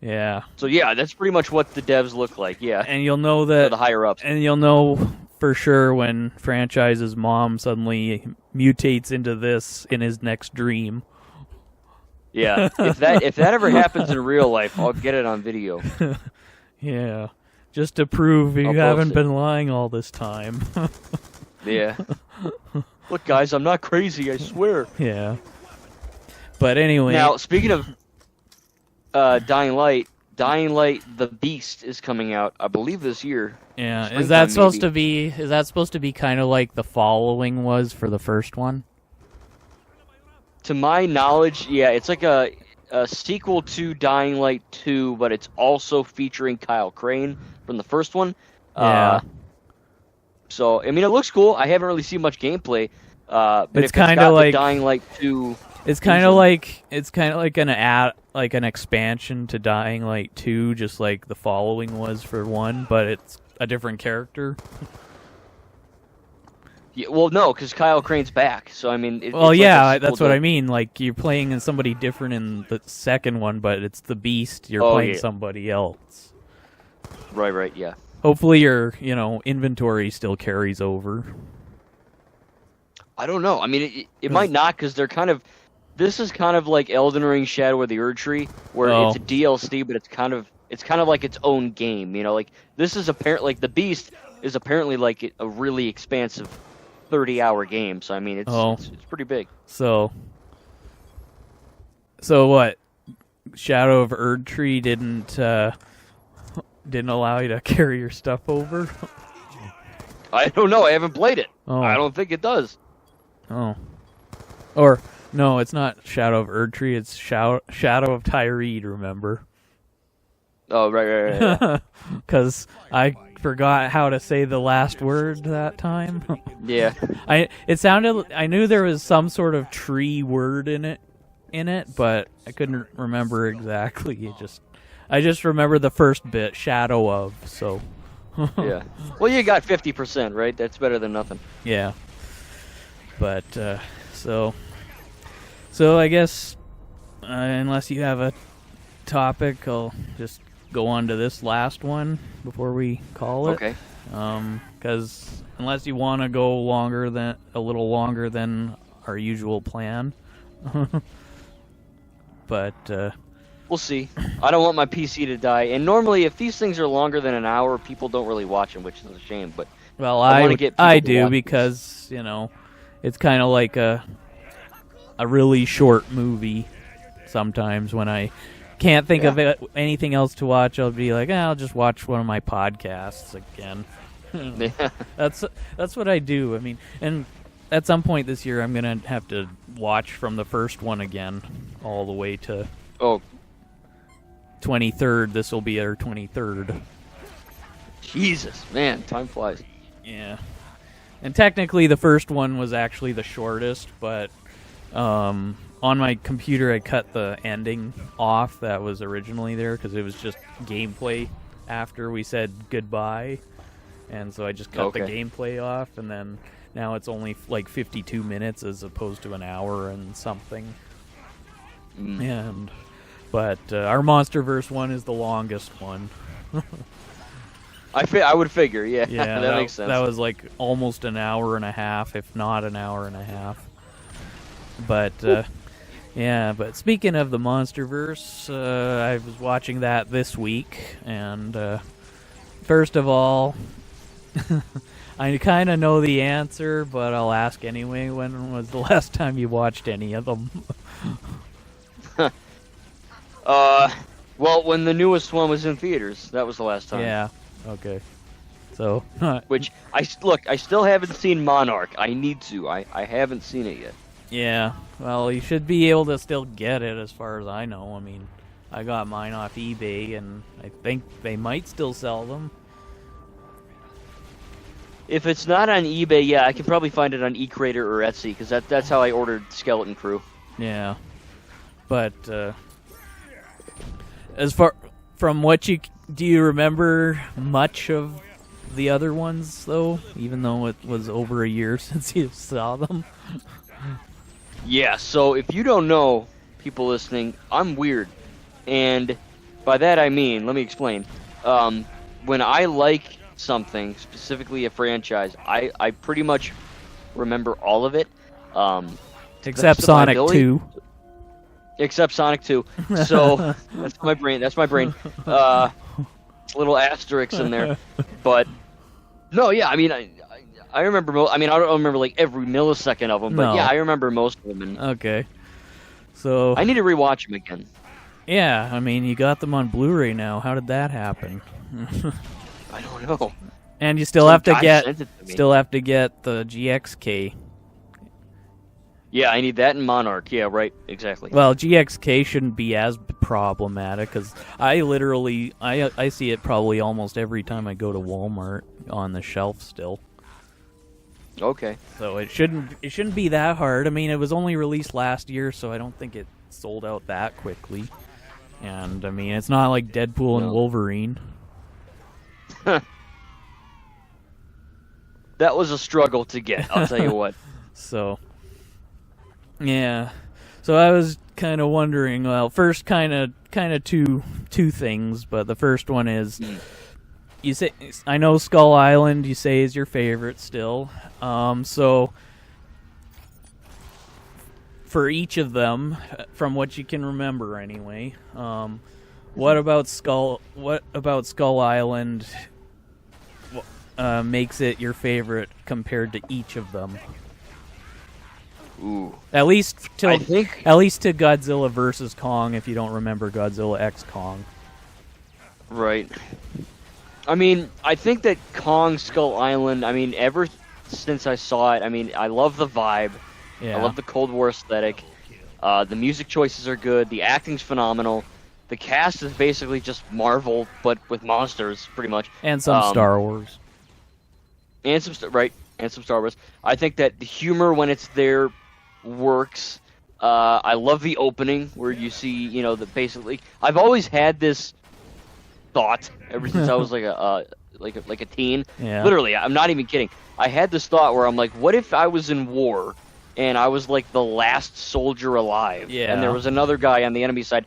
Yeah. So yeah, that's pretty much what the devs look like. Yeah. And you'll know that. Or the higher ups. And you'll know for sure when Franchise's mom suddenly mutates into this in his next dream. Yeah. If that ever happens in real life, I'll get it on video. Yeah. Just to prove you haven't been lying all this time. Yeah. Look, guys, I'm not crazy, I swear. Yeah. But anyway. Now, speaking of Dying Light the Beast is coming out, I believe, this year. Yeah. Is that supposed to be kind of like the following was for the first one? To my knowledge, yeah, it's like a sequel to Dying Light 2, but it's also featuring Kyle Crane from the first one. Yeah. So, I mean, it looks cool. I haven't really seen much gameplay. But it's kind of like Dying Light 2. It's kind of like an expansion to Dying Light 2, just like the following was for 1, but it's a different character. Yeah, well, no, because Kyle Crane's back. So I mean, that's what I mean. Like you're playing in somebody different in the second one, but it's the Beast. You're playing somebody else. Right, yeah. Hopefully your inventory still carries over. I don't know. I mean, it might not, because they're kind of. This is kind of like Elden Ring: Shadow of the Erdtree, where it's a DLC, but it's kind of like its own game. Like this is apparently the Beast is apparently like a really expansive 30-hour game. So I mean, it's pretty big. So what? Shadow of Erdtree didn't allow you to carry your stuff over? I don't know. I haven't played it. Oh. I don't think it does. Oh. Or no, it's not Shadow of Erdtree. It's Shadow of Tyrede. Remember? Oh, right. Because I forgot how to say the last word that time. Yeah. I knew there was some sort of tree word in it, but I couldn't remember exactly. I just remember the first bit, shadow of. So. Yeah. Well, you got 50%, right? That's better than nothing. Yeah. But so I guess unless you have a topic, I'll just go on to this last one before we call it. Okay. Because unless you want to go a little longer than our usual plan. But we'll see. I don't want my PC to die. And normally, if these things are longer than an hour, people don't really watch them, which is a shame. But well, I do because it's kind of like a really short movie. Sometimes when I can't think of anything else to watch, I'll be like, I'll just watch one of my podcasts again. That's what I do. I mean, and at some point this year, I'm gonna have to watch from the first one again, all the way to 23rd. This will be our 23rd. Jesus, man, time flies. Yeah, and technically the first one was actually the shortest, but on my computer I cut the ending off that was originally there because it was just gameplay after we said goodbye, and so I just cut the gameplay off, and then now it's only like 52 minutes as opposed to an hour and something. But our MonsterVerse one is the longest one. I would figure, yeah. Yeah, that makes sense. That was like almost an hour and a half, if not an hour and a half. But but speaking of the MonsterVerse, I was watching that this week, and first of all, I kind of know the answer, but I'll ask anyway. When was the last time you watched any of them? Well, when the newest one was in theaters, that was the last time. Yeah. Okay. So. Which I still haven't seen Monarch. I need to. I haven't seen it yet. Yeah. Well, you should be able to still get it, as far as I know. I mean, I got mine off eBay, and I think they might still sell them. If it's not on eBay, yeah, I can probably find it on eCrater or Etsy, because that's how I ordered Skeleton Crew. Yeah. But as far from what do you remember much of the other ones though, even though it was over a year since you saw them? Yeah, so if you don't know, people listening, I'm weird. And by that I mean, let me explain. When I like something, specifically a franchise, I pretty much remember all of it. Except Sonic 2. Except Sonic 2. So, that's my brain. Little asterisks in there. But, no, yeah, I mean, I remember, I don't remember, like, every millisecond of them, but No. yeah, I remember most of them. And Okay. So... I need to rewatch them again. Yeah, I mean, you got them on Blu-ray now. How did that happen? I don't know. And you still Some have to guy get sent it to me. the GXK. Yeah, I need that in Monarch. Yeah, right, exactly. Well, GXK shouldn't be as problematic because I literally I see it probably almost every time I go to Walmart on the shelf still. Okay. So it shouldn't be that hard. I mean, it was only released last year, so I don't think it sold out that quickly. And I mean, it's not like Deadpool and Wolverine. That was a struggle to get, I'll tell you what. So, yeah. So I was kind of wondering, well, first kind of two things, but the first one is you say I know Skull Island you say is your favorite still. So for each of them, from what you can remember anyway, what about Skull Island makes it your favorite compared to each of them? Ooh. At least to Godzilla versus Kong, if you don't remember Godzilla X Kong. Right. I mean, I think that Kong Skull Island, I mean, ever since I saw it, I mean, I love the vibe. Yeah. I love the Cold War aesthetic. The music choices are good. The acting's phenomenal. The cast is basically just Marvel, but with monsters, pretty much. And some Star Wars. And some Star Wars. I think that the humor, when it's there, works. I love the opening where you see, basically. I've always had this thought ever since I was like a teen. Yeah. Literally, I'm not even kidding. I had this thought where I'm like, what if I was in war and I was like the last soldier alive, Yeah. and there was another guy on the enemy side,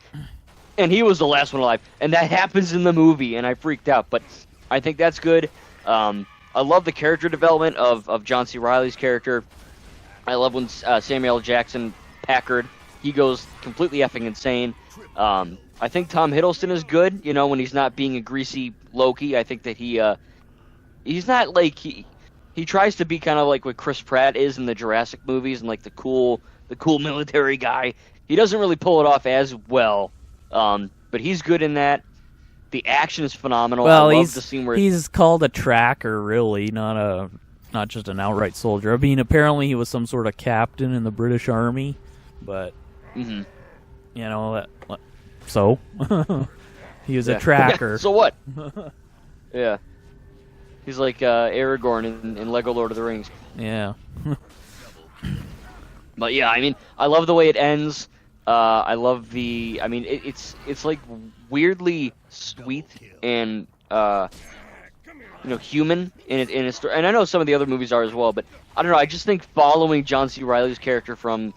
and he was the last one alive, and that happens in the movie, and I freaked out. But I think that's good. I love the character development of John C. Reilly's character. I love when Samuel L. Jackson Packard, he goes completely effing insane. I think Tom Hiddleston is good, when he's not being a greasy Loki. I think that he's not like he tries to be kind of like what Chris Pratt is in the Jurassic movies and like the cool military guy. He doesn't really pull it off as well, but he's good in that. The action is phenomenal. Well, I love the scene where he's called a tracker, really, not just an outright soldier. I mean, apparently he was some sort of captain in the British Army, but so he was a tracker. Yeah, so what? Yeah. He's like Aragorn in Lego Lord of the Rings. Yeah. But yeah, I mean, I love the way it ends. I love the. I mean, it's like weirdly sweet and human in its story. And I know some of the other movies are as well, but I don't know. I just think following John C. Reilly's character from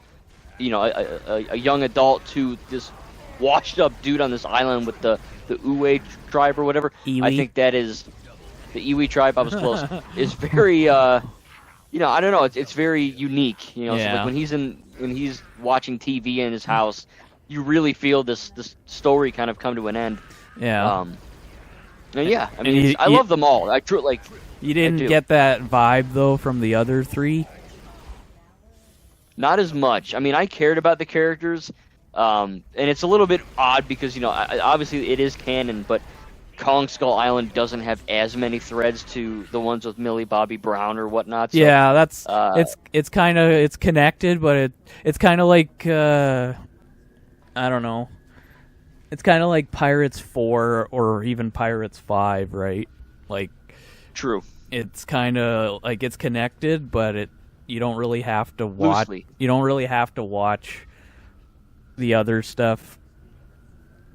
a young adult to this washed up dude on this island with the Uwe tribe or whatever. Iwi. I think that is the Iwi tribe. I was close. Is very I don't know. It's very unique. So like when he's watching TV in his house, you really feel this story kind of come to an end. Yeah. And yeah, I mean, I love them all. I truly like. You didn't get that vibe though from the other three. Not as much. I mean, I cared about the characters, and it's a little bit odd because obviously it is canon, but Kong Skull Island doesn't have as many threads to the ones with Millie Bobby Brown or whatnot. So, yeah, that's it's connected, but it's kind of like I don't know. It's kind of like Pirates 4 or even Pirates 5, right? Like, true. It's kind of like it's connected, but you don't really have to watch. Loosely. You don't really have to watch the other stuff.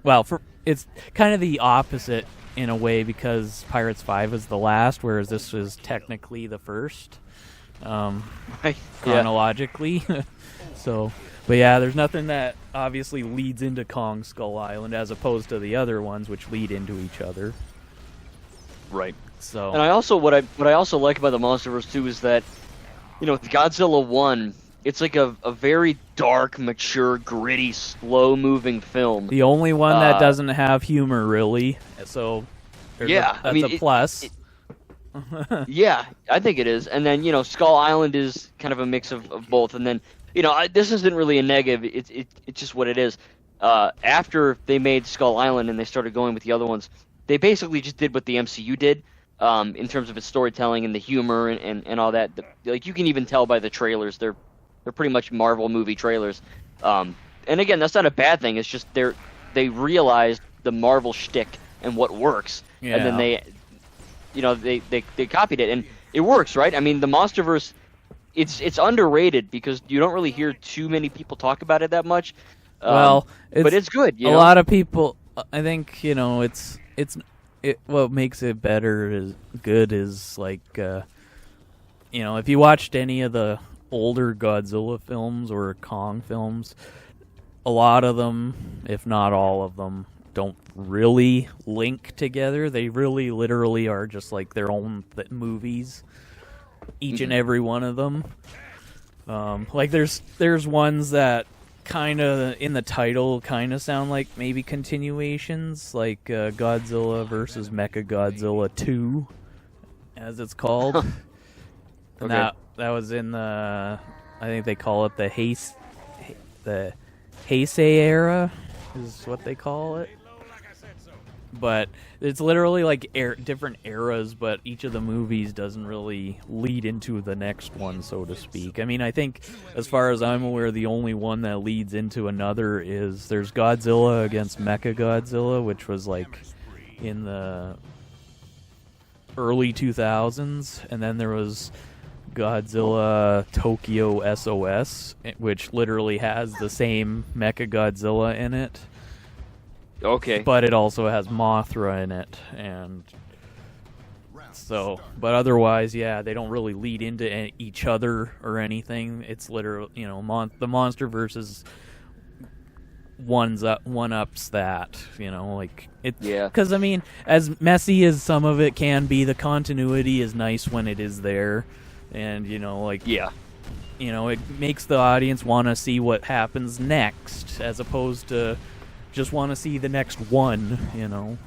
Well, it's kind of the opposite in a way because Pirates 5 is the last, whereas this was technically the first, chronologically. So, but yeah, there's nothing that obviously leads into Kong Skull Island as opposed to the other ones which lead into each other. Right. So, and I also what I also like about the MonsterVerse too is that, you know, with Godzilla 1, it's like a very dark, mature, gritty, slow-moving film. The only one that doesn't have humor, really. So, yeah, that's a plus. Yeah, I think it is. And then, you know, Skull Island is kind of a mix of both. And then, you know, this isn't really a negative. It's just what it is. After they made Skull Island and they started going with the other ones, they basically just did what the MCU did in terms of its storytelling and the humor and all that. Like, you can even tell by the trailers. They're pretty much Marvel movie trailers. And again, that's not a bad thing. It's just they realized the Marvel shtick and what works. Yeah. And then they copied it, and it works, right? I mean, the MonsterVerse, it's underrated because you don't really hear too many people talk about it that much. But it's good. You know? A lot of people, I think, you know, what makes it better is good is like, you know, if you watched any of the older Godzilla films or Kong films, a lot of them, if not all of them, don't really link together. They really literally are just like their own movies, each and every one of them. Like there's ones that kind of in the title kind of sound like maybe continuations, like Godzilla versus Mechagodzilla 2, as it's called. And okay. that was in the, I think they call it the Heisei era is what they call it. But it's literally like different eras, but each of the movies doesn't really lead into the next one, so to speak. I mean, I think, as far as I'm aware, the only one that leads into another is there's Godzilla against Mechagodzilla, which was like in the early 2000s, and then there was Godzilla Tokyo SOS, which literally has the same Mechagodzilla in it. Okay. But it also has Mothra in it, and so, but otherwise, yeah, they don't really lead into each other or anything. It's literally, you know, the MonsterVerse is one-ups that, you know, like it. Yeah. Because I mean, as messy as some of it can be, the continuity is nice when it is there, and you know, like yeah. You know, it makes the audience want to see what happens next, as opposed to just want to see the next one, you know.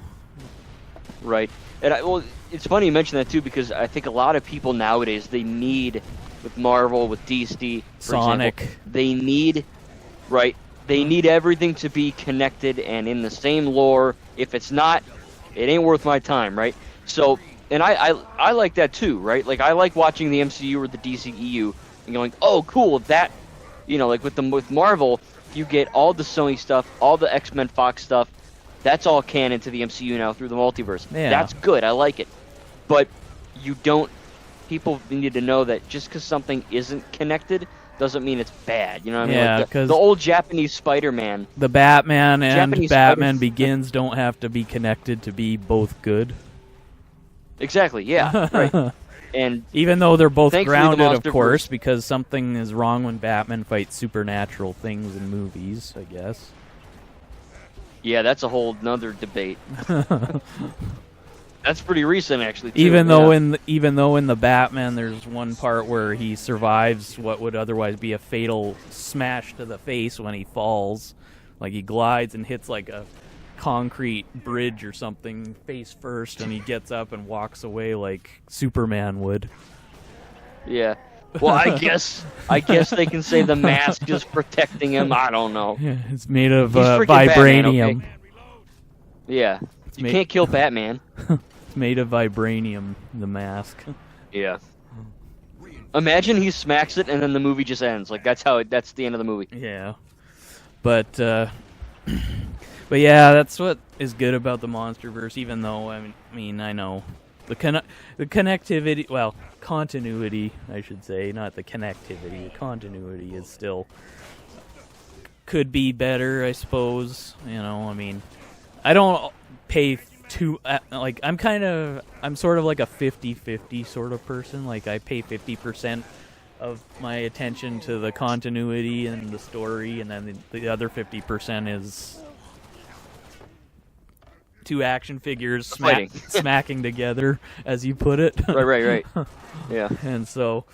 Right. And well, it's funny you mention that too, because I think a lot of people nowadays, they need, with Marvel, with DC, for Sonic, example, they need everything to be connected and in the same lore. If it's not, it ain't worth my time, right? So, and I like that too, right? Like, I like watching the MCU or the DCEU and going, oh, cool, that, you know, like with Marvel, you get all the Sony stuff, all the X-Men Fox stuff. That's all canon to the MCU now through the multiverse. Yeah. That's good. I like it. But people need to know that just because something isn't connected doesn't mean it's bad. You know what I mean? Yeah, like the old Japanese Spider-Man. The Batman and Japanese Batman Begins don't have to be connected to be both good. Exactly, yeah. Right. And even though they're both grounded, of MonsterVerse, course, because something is wrong when Batman fights supernatural things in movies, I guess. Yeah, that's a whole nother debate. That's pretty recent, actually. Too. Even though in the Batman, there's one part where he survives what would otherwise be a fatal smash to the face when he falls, like he glides and hits like a concrete bridge or something face first, and he gets up and walks away like Superman would. Yeah. Well, I guess they can say the mask is protecting him. I don't know. Yeah, it's made of vibranium. Batman, okay? Yeah. You can't kill Batman. It's made of vibranium, the mask. Yeah. Imagine he smacks it and then the movie just ends. Like, that's the end of the movie. Yeah. But yeah, that's what is good about the MonsterVerse, even though, I mean, I know the connectivity, well, continuity, I should say, not the connectivity. The continuity is still, could be better, I suppose. You know, I mean, I don't pay too like I'm sort of like a 50-50 sort of person. Like I pay 50% of my attention to the continuity and the story, and then the other 50% is two action figures smacking together, as you put it. Right. Yeah. And so,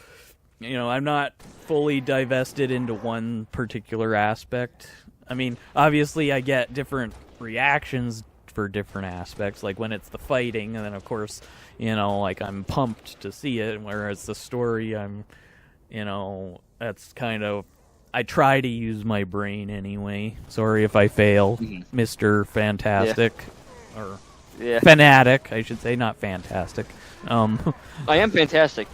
I'm not fully divested into one particular aspect. I mean, obviously I get different reactions for different aspects, like when it's the fighting, and then of course, like I'm pumped to see it, whereas the story, I'm, that's kind of, I try to use my brain anyway. Sorry if I fail, Mr. Fantastic. Yeah. Or yeah. Fanatic, I should say, not fantastic. I am fantastic.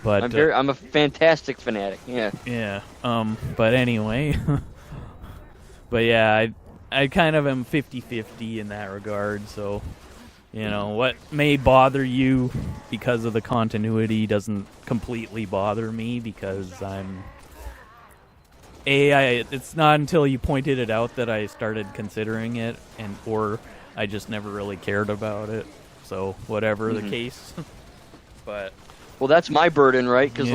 But I'm a fantastic fanatic. Yeah. Yeah. But anyway. But yeah, I kind of am 50-50 in that regard. So, what may bother you because of the continuity doesn't completely bother me, because it's not until you pointed it out that I started considering it, or I just never really cared about it. So whatever the case. But well, that's my burden, right? Because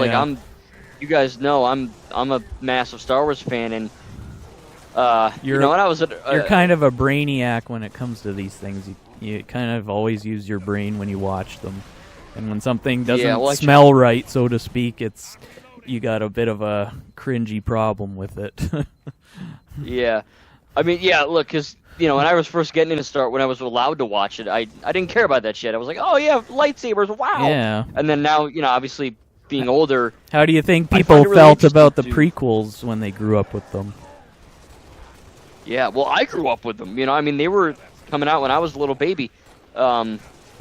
you guys know, I'm a massive Star Wars fan, and when I was you're kind of a brainiac when it comes to these things. You kind of always use your brain when you watch them, and when something doesn't smell right, so to speak, you got a bit of a cringy problem with it. Yeah. I mean, look, because, when I was first getting into Star, when I was allowed to watch it, I didn't care about that shit. I was like, oh, yeah, lightsabers, wow. Yeah. And then now, obviously, being older... How do you think people felt about the prequels when they grew up with them? Yeah, well, I grew up with them. They were coming out when I was a little baby. But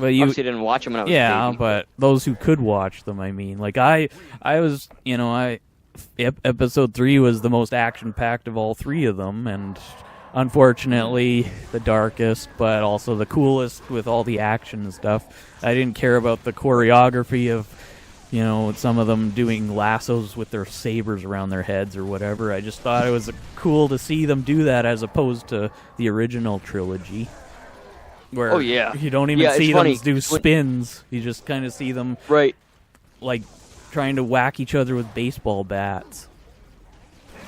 you obviously didn't watch them when I was a baby. Yeah, but those who could watch them, I mean. Like, I was, Episode 3 was the most action-packed of all three of them, and unfortunately the darkest, but also the coolest with all the action and stuff. I didn't care about the choreography of, some of them doing lassos with their sabers around their heads or whatever. I just thought it was cool to see them do that as opposed to the original trilogy. Where you don't even see them do spins. You just kind of see them like trying to whack each other with baseball bats.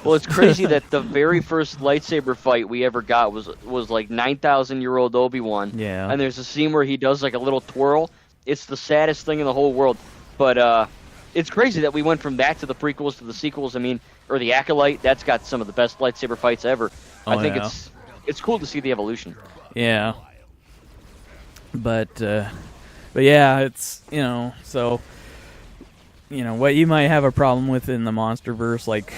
Well, it's crazy that the very first lightsaber fight we ever got was like 9,000-year-old Obi-Wan. Yeah. And there's a scene where he does like a little twirl. It's the saddest thing in the whole world. But it's crazy that we went from that to the prequels to the sequels. I mean, or the Acolyte. That's got some of the best lightsaber fights ever. I think it's cool to see the evolution. Yeah. But yeah, it's, so, what you might have a problem with in the MonsterVerse, like,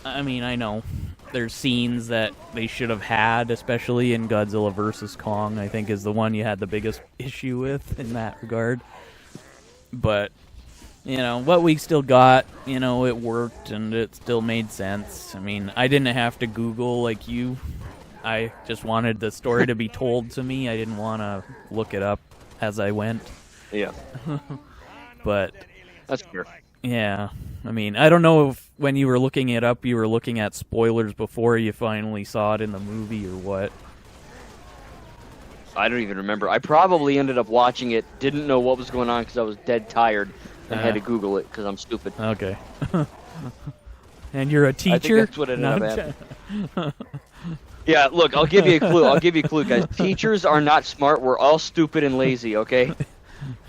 I mean, I know there's scenes that they should have had, especially in Godzilla vs. Kong, I think is the one you had the biggest issue with in that regard. But, what we still got, it worked and it still made sense. I mean, I didn't have to Google like you. I just wanted the story to be told to me. I didn't want to look it up as I went. Yeah. But that's fair. Yeah. I mean, I don't know if when you were looking it up, you were looking at spoilers before you finally saw it in the movie or what. I don't even remember. I probably ended up watching it, didn't know what was going on because I was dead tired, and had to Google it because I'm stupid. Okay. And you're a teacher? I think that's what ended up happening. Yeah, look, I'll give you a clue, guys. Teachers are not smart. We're all stupid and lazy, okay?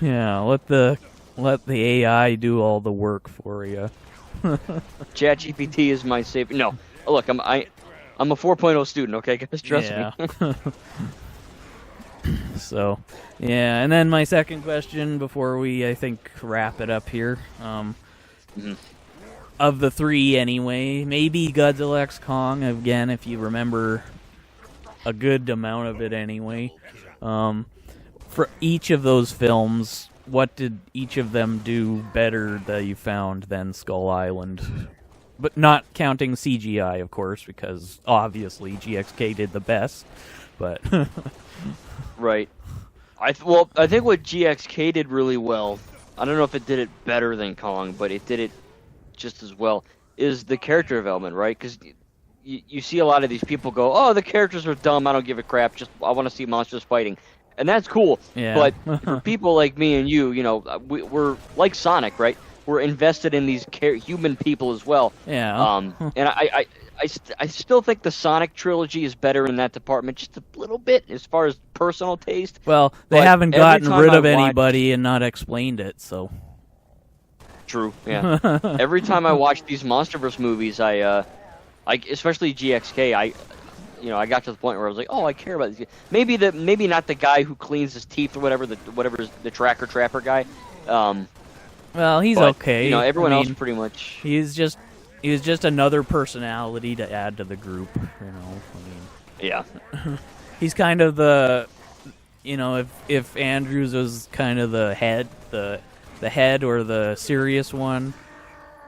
Yeah, let the AI do all the work for you. ChatGPT is my savior. No, look, I'm a 4.0 student, okay, guys? Trust me. So, yeah, and then my second question before we, I think, wrap it up here. Of the three, anyway, maybe Godzilla x Kong, again, if you remember a good amount of it anyway. For each of those films, what did each of them do better that you found than Skull Island? But not counting CGI, of course, because obviously GXK did the best. But right. I think what GXK did really well, I don't know if it did it better than Kong, but it did it just as well, is the character development, right? Because, you see a lot of these people go, oh, the characters are dumb. I don't give a crap. Just I want to see monsters fighting, and that's cool. Yeah. But for people like me and you, we're like Sonic, right? We're invested in these human people as well. Yeah. And I still think the Sonic trilogy is better in that department, just a little bit as far as personal taste. Well, they But haven't every gotten time rid I of watch- anybody and not explained it, so. True. Yeah. Every time I watch these MonsterVerse movies, I especially GXK, I got to the point where I was like, oh, I care about these. Maybe not the guy who cleans his teeth or whatever, the tracker trapper guy. Well, he's But, okay. everyone I else mean, pretty much. He was just another personality to add to the group, I mean. Yeah. He's kind of the, if Andrews was kind of the head or the serious one,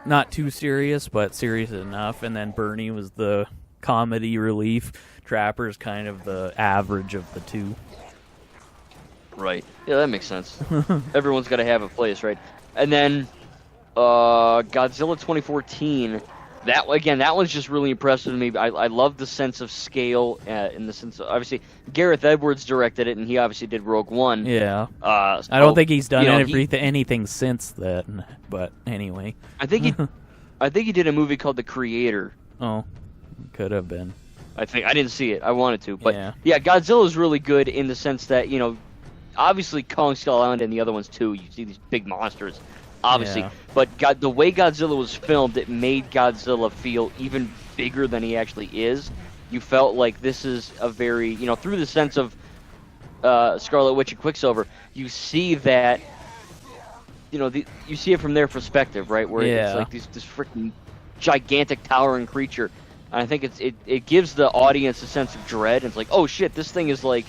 not too serious, but serious enough, and then Bernie was the comedy relief. Trapper's kind of the average of the two. Right. Yeah, that makes sense. Everyone's got to have a place, right? And then Godzilla 2014. That one's just really impressive to me. I love the sense of scale in the sense of, obviously Gareth Edwards directed it, and he obviously did Rogue One. Yeah. I don't think he's done anything since then. But anyway. I think he did a movie called The Creator. Oh, could have been. I didn't see it. I wanted to, but yeah, Godzilla is really good in the sense that obviously Kong Skull Island and the other ones too. You see these big monsters, obviously, Yeah. but the way Godzilla was filmed, it made Godzilla feel even bigger than he actually is. You felt like this is a very through the sense of Scarlet Witch and Quicksilver, you see that you see it from their perspective, right? Where it's like this freaking gigantic towering creature. And I think it gives the audience a sense of dread. It's like, oh shit, this thing is like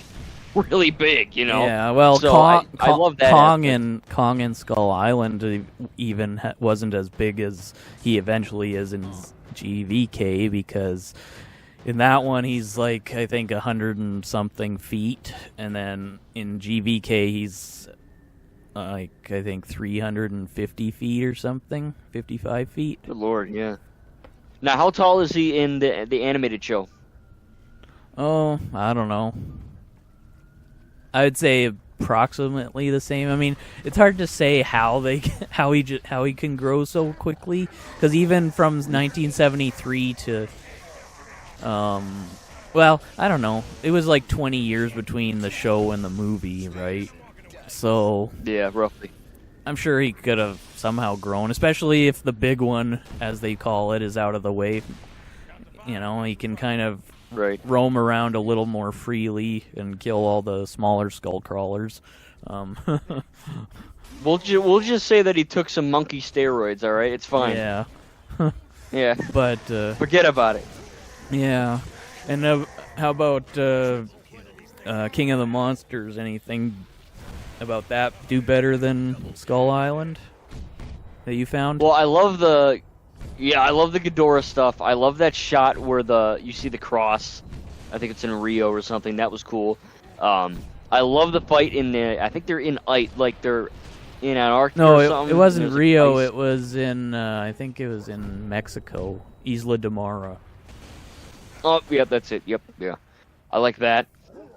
really big, Yeah, well, so Kong, I love that. Kong and Skull Island even wasn't as big as he eventually is in GVK, because in that one he's like, I think 100 and something feet, and then in GVK he's like, I think 350 feet or something, 55 feet. Good lord, yeah. Now, how tall is he in the animated show? Oh, I don't know. I would say approximately the same. I mean, it's hard to say how he can grow so quickly, because even from 1973 to well, I don't know. It was like 20 years between the show and the movie, right? So yeah, roughly. I'm sure he could have somehow grown, especially if the big one, as they call it, is out of the way. He can kind of roam around a little more freely and kill all the smaller skull crawlers. We'll just say that he took some monkey steroids. All right, it's fine. Yeah. Yeah. But forget about it. Yeah. And how about King of the Monsters? Anything about that do better than Skull Island that you found? Well, I love the Ghidorah stuff. I love that shot where you see the cross. I think it's in Rio or something. That was cool. I love the fight I think they're in ice, like they're in Antarctica or something. No, it wasn't Rio. Ice. It was in, I think it was in Mexico, Isla de Mara. Oh, yeah, that's it. Yep, yeah. I like that.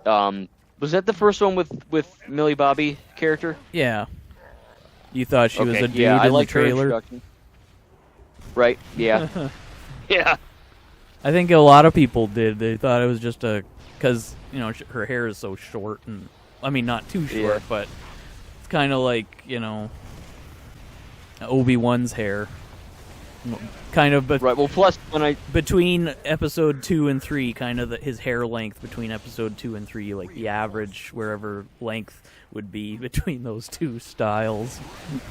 Was that the first one with Millie Bobby character? Yeah. You thought she was a dude I in like the trailer? Her introduction. Right, yeah. Yeah. I think a lot of people did. They thought it was just because, her hair is so short, and, I mean, not too short, but it's kind of like, Obi-Wan's hair. Kind of, but right. Well, plus between episode 2 and 3, kind of his hair length between episode 2 and 3, like the average wherever length would be between those two styles.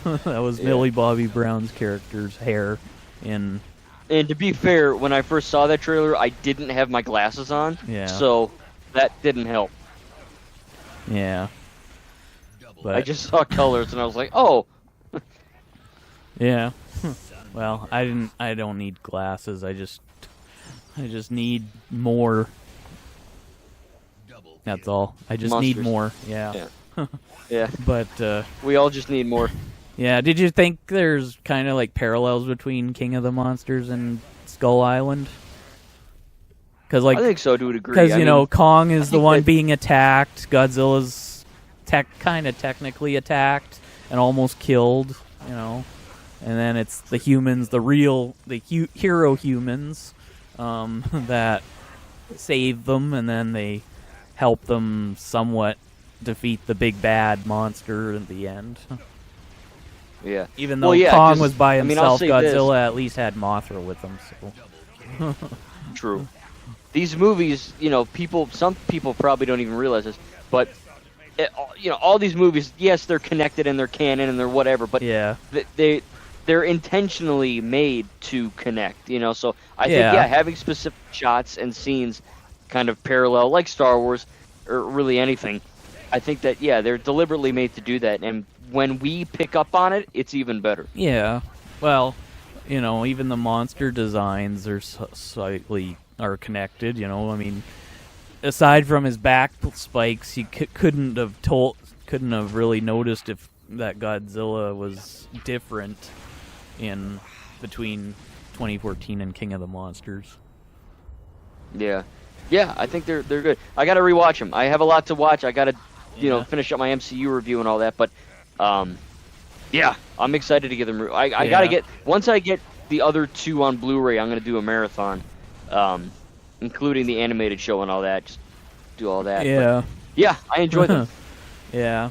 That was Millie Bobby Brown's character's hair in. And to be fair, when I first saw that trailer, I didn't have my glasses on, so that didn't help. Yeah. But I just saw colors and I was like, oh. Yeah. Well, I don't need glasses. I just need more. That's all. I just need more. Yeah. Yeah. But we all just need more. Yeah. Did you think there's kind of like parallels between King of the Monsters and Skull Island? Because like I think so to a degree. Because I know mean, Kong is the one that- being attacked. Godzilla's kind of technically attacked and almost killed. You know, and then it's the humans, the hero humans, that save them, and then they help them somewhat defeat the big bad monster at the end. Yeah. Even though Well, yeah, Kong 'cause, was by I mean, I'll himself, say Godzilla at least had Mothra with him. So. True. These movies, some people probably don't even realize this, but all these movies, yes, they're connected and they're canon and they're whatever, but Yeah. they're intentionally made to connect. So I think having specific shots and scenes kind of parallel, like Star Wars or really anything, I think that they're deliberately made to do that, and when we pick up on it, it's even better. Yeah. Well, even the monster designs are slightly connected. I mean, aside from his back spikes, you couldn't have really noticed if that Godzilla was different in between 2014 and King of the Monsters. Yeah, I think they're good. I got to rewatch them. I have a lot to watch. I got to finish up my MCU review and all that, but I'm excited to get them. I got to get, once I get the other two on Blu-ray, I'm going to do a marathon, including the animated show and all that. Just do all that. Yeah. But, I enjoy them. Yeah.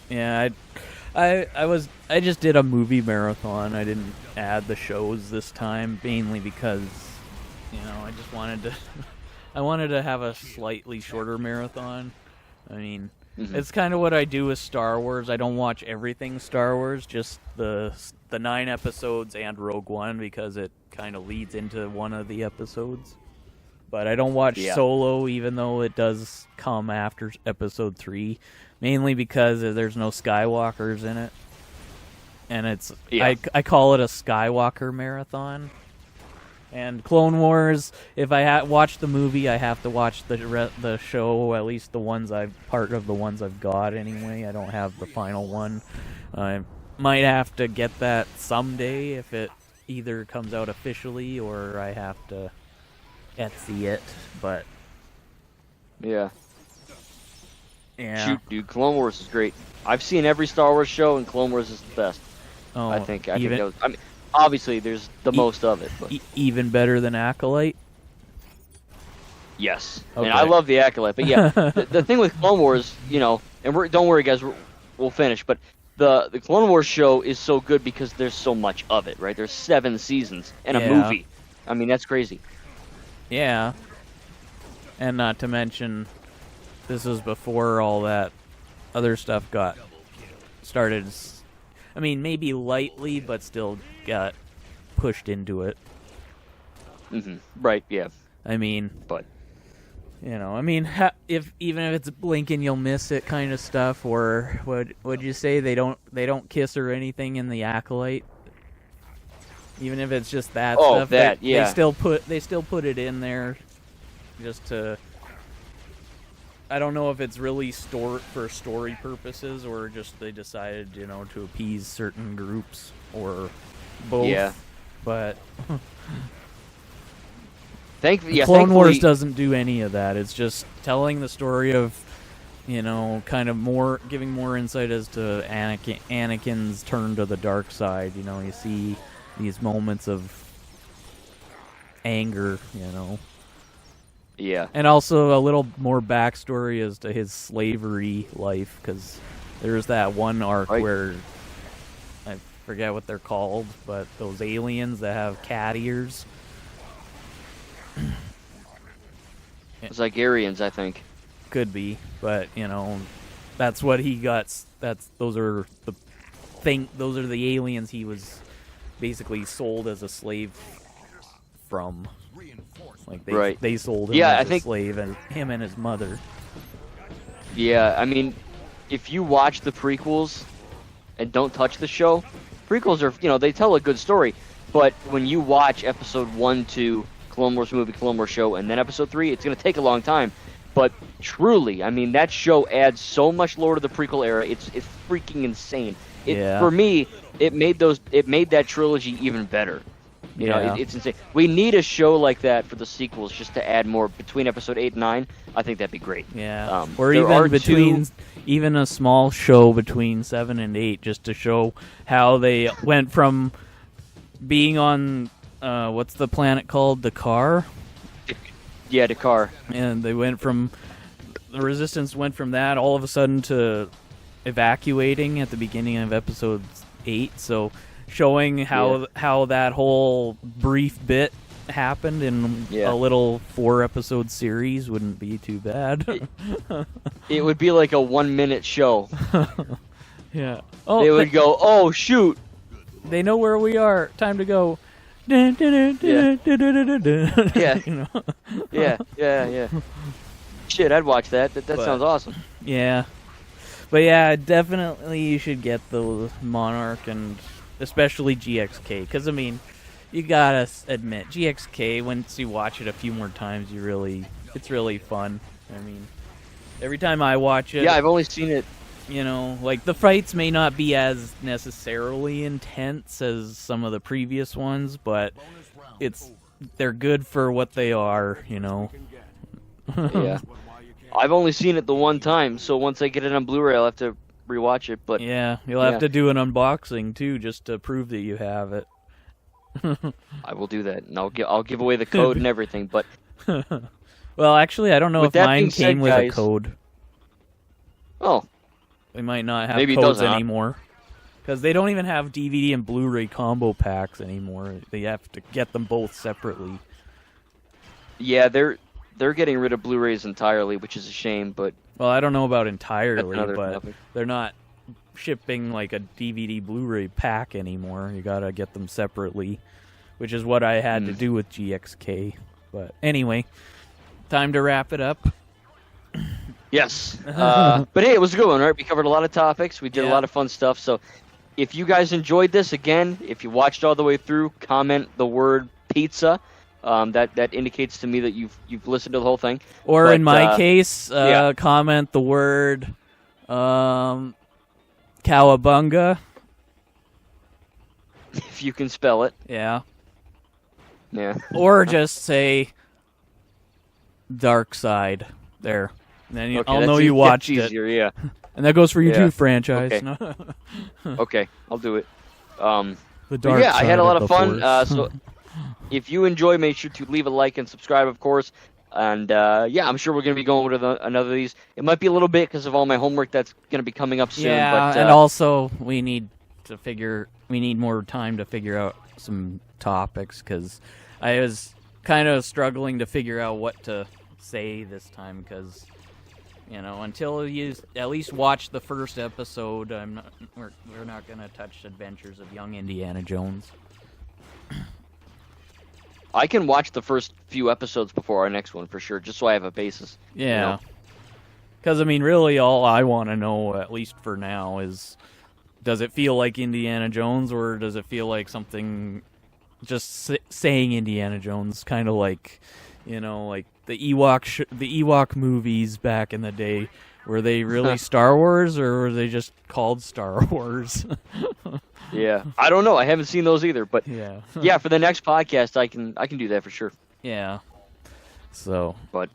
Yeah, I just did a movie marathon. I didn't add the shows this time, mainly because, I just wanted to I wanted to have a slightly shorter marathon. I mean, it's kind of what I do with Star Wars. I don't watch everything Star Wars, just the 9 episodes and Rogue One, because it kind of leads into one of the episodes. But I don't watch Solo, even though it does come after episode 3, mainly because there's no Skywalkers in it. And it's I call it a Skywalker marathon. And Clone Wars, if I watch the movie, I have to watch the show, at least part of the ones I've got anyway. I don't have the final one. I might have to get that someday if it either comes out officially or I have to Etsy it, but Yeah. Yeah. Shoot, dude, Clone Wars is great. I've seen every Star Wars show, and Clone Wars is the best. Oh, I think that was, I mean, obviously, there's the most of it. But. Even better than Acolyte? Yes. Okay. And I love the Acolyte, but yeah, the thing with Clone Wars, and don't worry, guys, we'll finish, but the Clone Wars show is so good because there's so much of it, right? There's 7 seasons and a movie. I mean, that's crazy. Yeah. And not to mention, this was before all that other stuff got started. I mean, maybe lightly, but still got pushed into it. Right, yeah. I mean, but if it's blinking you'll miss it kind of stuff, or would you say they don't kiss or anything in the Acolyte? Even if it's just that stuff, they still put it in there just to. I don't know if it's really for story purposes or just they decided, to appease certain groups or both. Yeah. But Clone Wars doesn't do any of that. It's just telling the story of, kind of giving more insight as to Anakin's turn to the dark side. You see these moments of anger, Yeah. And also a little more backstory as to his slavery life, because there's that one arc where I forget what they're called, but those aliens that have cat ears. It's like Aryans, I think. Could be, but that's what he got. Those are the aliens he was basically sold as a slave from. Like they sold him as a slave, and him and his mother. Yeah, I mean, if you watch the prequels and don't touch the show, prequels are, they tell a good story, but when you watch episode 1, 2, Clone Wars movie, Clone Wars show, and then episode 3, it's going to take a long time. But truly, I mean, that show adds so much lore to the prequel era. It's freaking insane. For me, it made that trilogy even better. You know, it's insane. We need a show like that for the sequels, just to add more between episode 8 and 9. I think that'd be great. Yeah, or even between even a small show between 7 and 8, just to show how they went from being on what's the planet called, Dakar? Yeah, Dakar. And they went from the Resistance went from that all of a sudden to evacuating at the beginning of episode 8. So showing how that whole brief bit happened in a little 4-episode series wouldn't be too bad. It would be like a 1-minute show. Yeah. Oh, they would go, oh shoot. They know where we are. Time to go. Yeah. You know? Yeah. Shit, I'd watch that. That sounds awesome. Yeah. But yeah, definitely you should get the Monarch, and especially GXK, because I mean, you gotta admit, GXK, once you watch it a few more times, it's really fun. I mean, every time I watch it, yeah, I've only seen it. You know, like the fights may not be as necessarily intense as some of the previous ones, but they're good for what they are. You know. Yeah. I've only seen it the one time, so once I get it on Blu-ray, I'll have to rewatch it. But yeah, you'll have to do an unboxing too, just to prove that you have it. I will do that, and I'll give away the code and everything. But well, actually, I don't know if mine came with a code. Oh, they might not have codes anymore, because they don't even have DVD and Blu-ray combo packs anymore. They have to get them both separately. Yeah, they're getting rid of Blu-rays entirely, which is a shame. But well, I don't know about entirely, but topic. They're not shipping like a DVD Blu-ray pack anymore. You gotta get them separately, which is what I had to do with GXK. But anyway, time to wrap it up. Yes. But hey, it was a good one, right? We covered a lot of topics. We did a lot of fun stuff. So if you guys enjoyed this, again, if you watched all the way through, comment the word pizza. That indicates to me that you've listened to the whole thing. Or in my case, comment the word cowabunga. If you can spell it. Yeah. Yeah. Or just say dark side there. And then I'll know you watched easier, it. Yeah. And that goes for you too, Franchise. Okay. Okay, I'll do it. The dark side I had a lot of fun. Force. So if you enjoy, make sure to leave a like and subscribe, of course. And I'm sure we're going to be going to another of these. It might be a little bit because of all my homework that's going to be coming up soon. Yeah, but, and also we need more time to figure out some topics, because I was kind of struggling to figure out what to say this time, because until you at least watch the first episode, we're not going to touch Adventures of Young Indiana Jones. I can watch the first few episodes before our next one for sure, just so I have a basis. Yeah. Because, really, all I want to know, at least for now, is does it feel like Indiana Jones, or does it feel like something just saying Indiana Jones, kind of like, like the Ewok movies back in the day? Were they really Star Wars, or were they just called Star Wars? Yeah, I don't know. I haven't seen those either, but yeah, for the next podcast, I can do that for sure. Yeah. So, but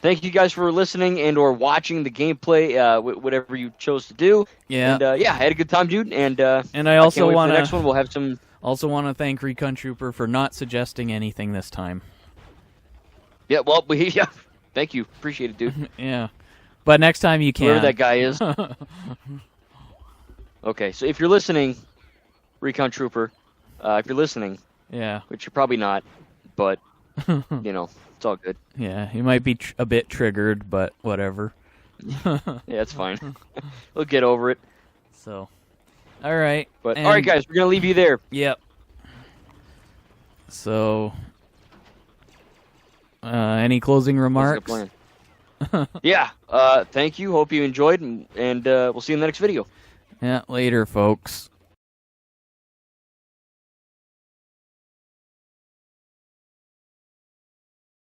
thank you guys for listening and/or watching the gameplay, whatever you chose to do. Yeah. And I had a good time, dude. And I also want the next one. We'll have some. Also want to thank Recon Trooper for not suggesting anything this time. Yeah. Well, thank you. Appreciate it, dude. Yeah. But next time you can. Whoever that guy is. Okay, so if you're listening, Recon Trooper, if you're listening, which you're probably not, but it's all good. Yeah, you might be a bit triggered, but whatever. Yeah, it's fine. We'll get over it. So, all right. But all right, guys, we're gonna leave you there. Yep. So, any closing remarks? Yeah. Thank you. Hope you enjoyed, and we'll see you in the next video. Yeah, later, folks.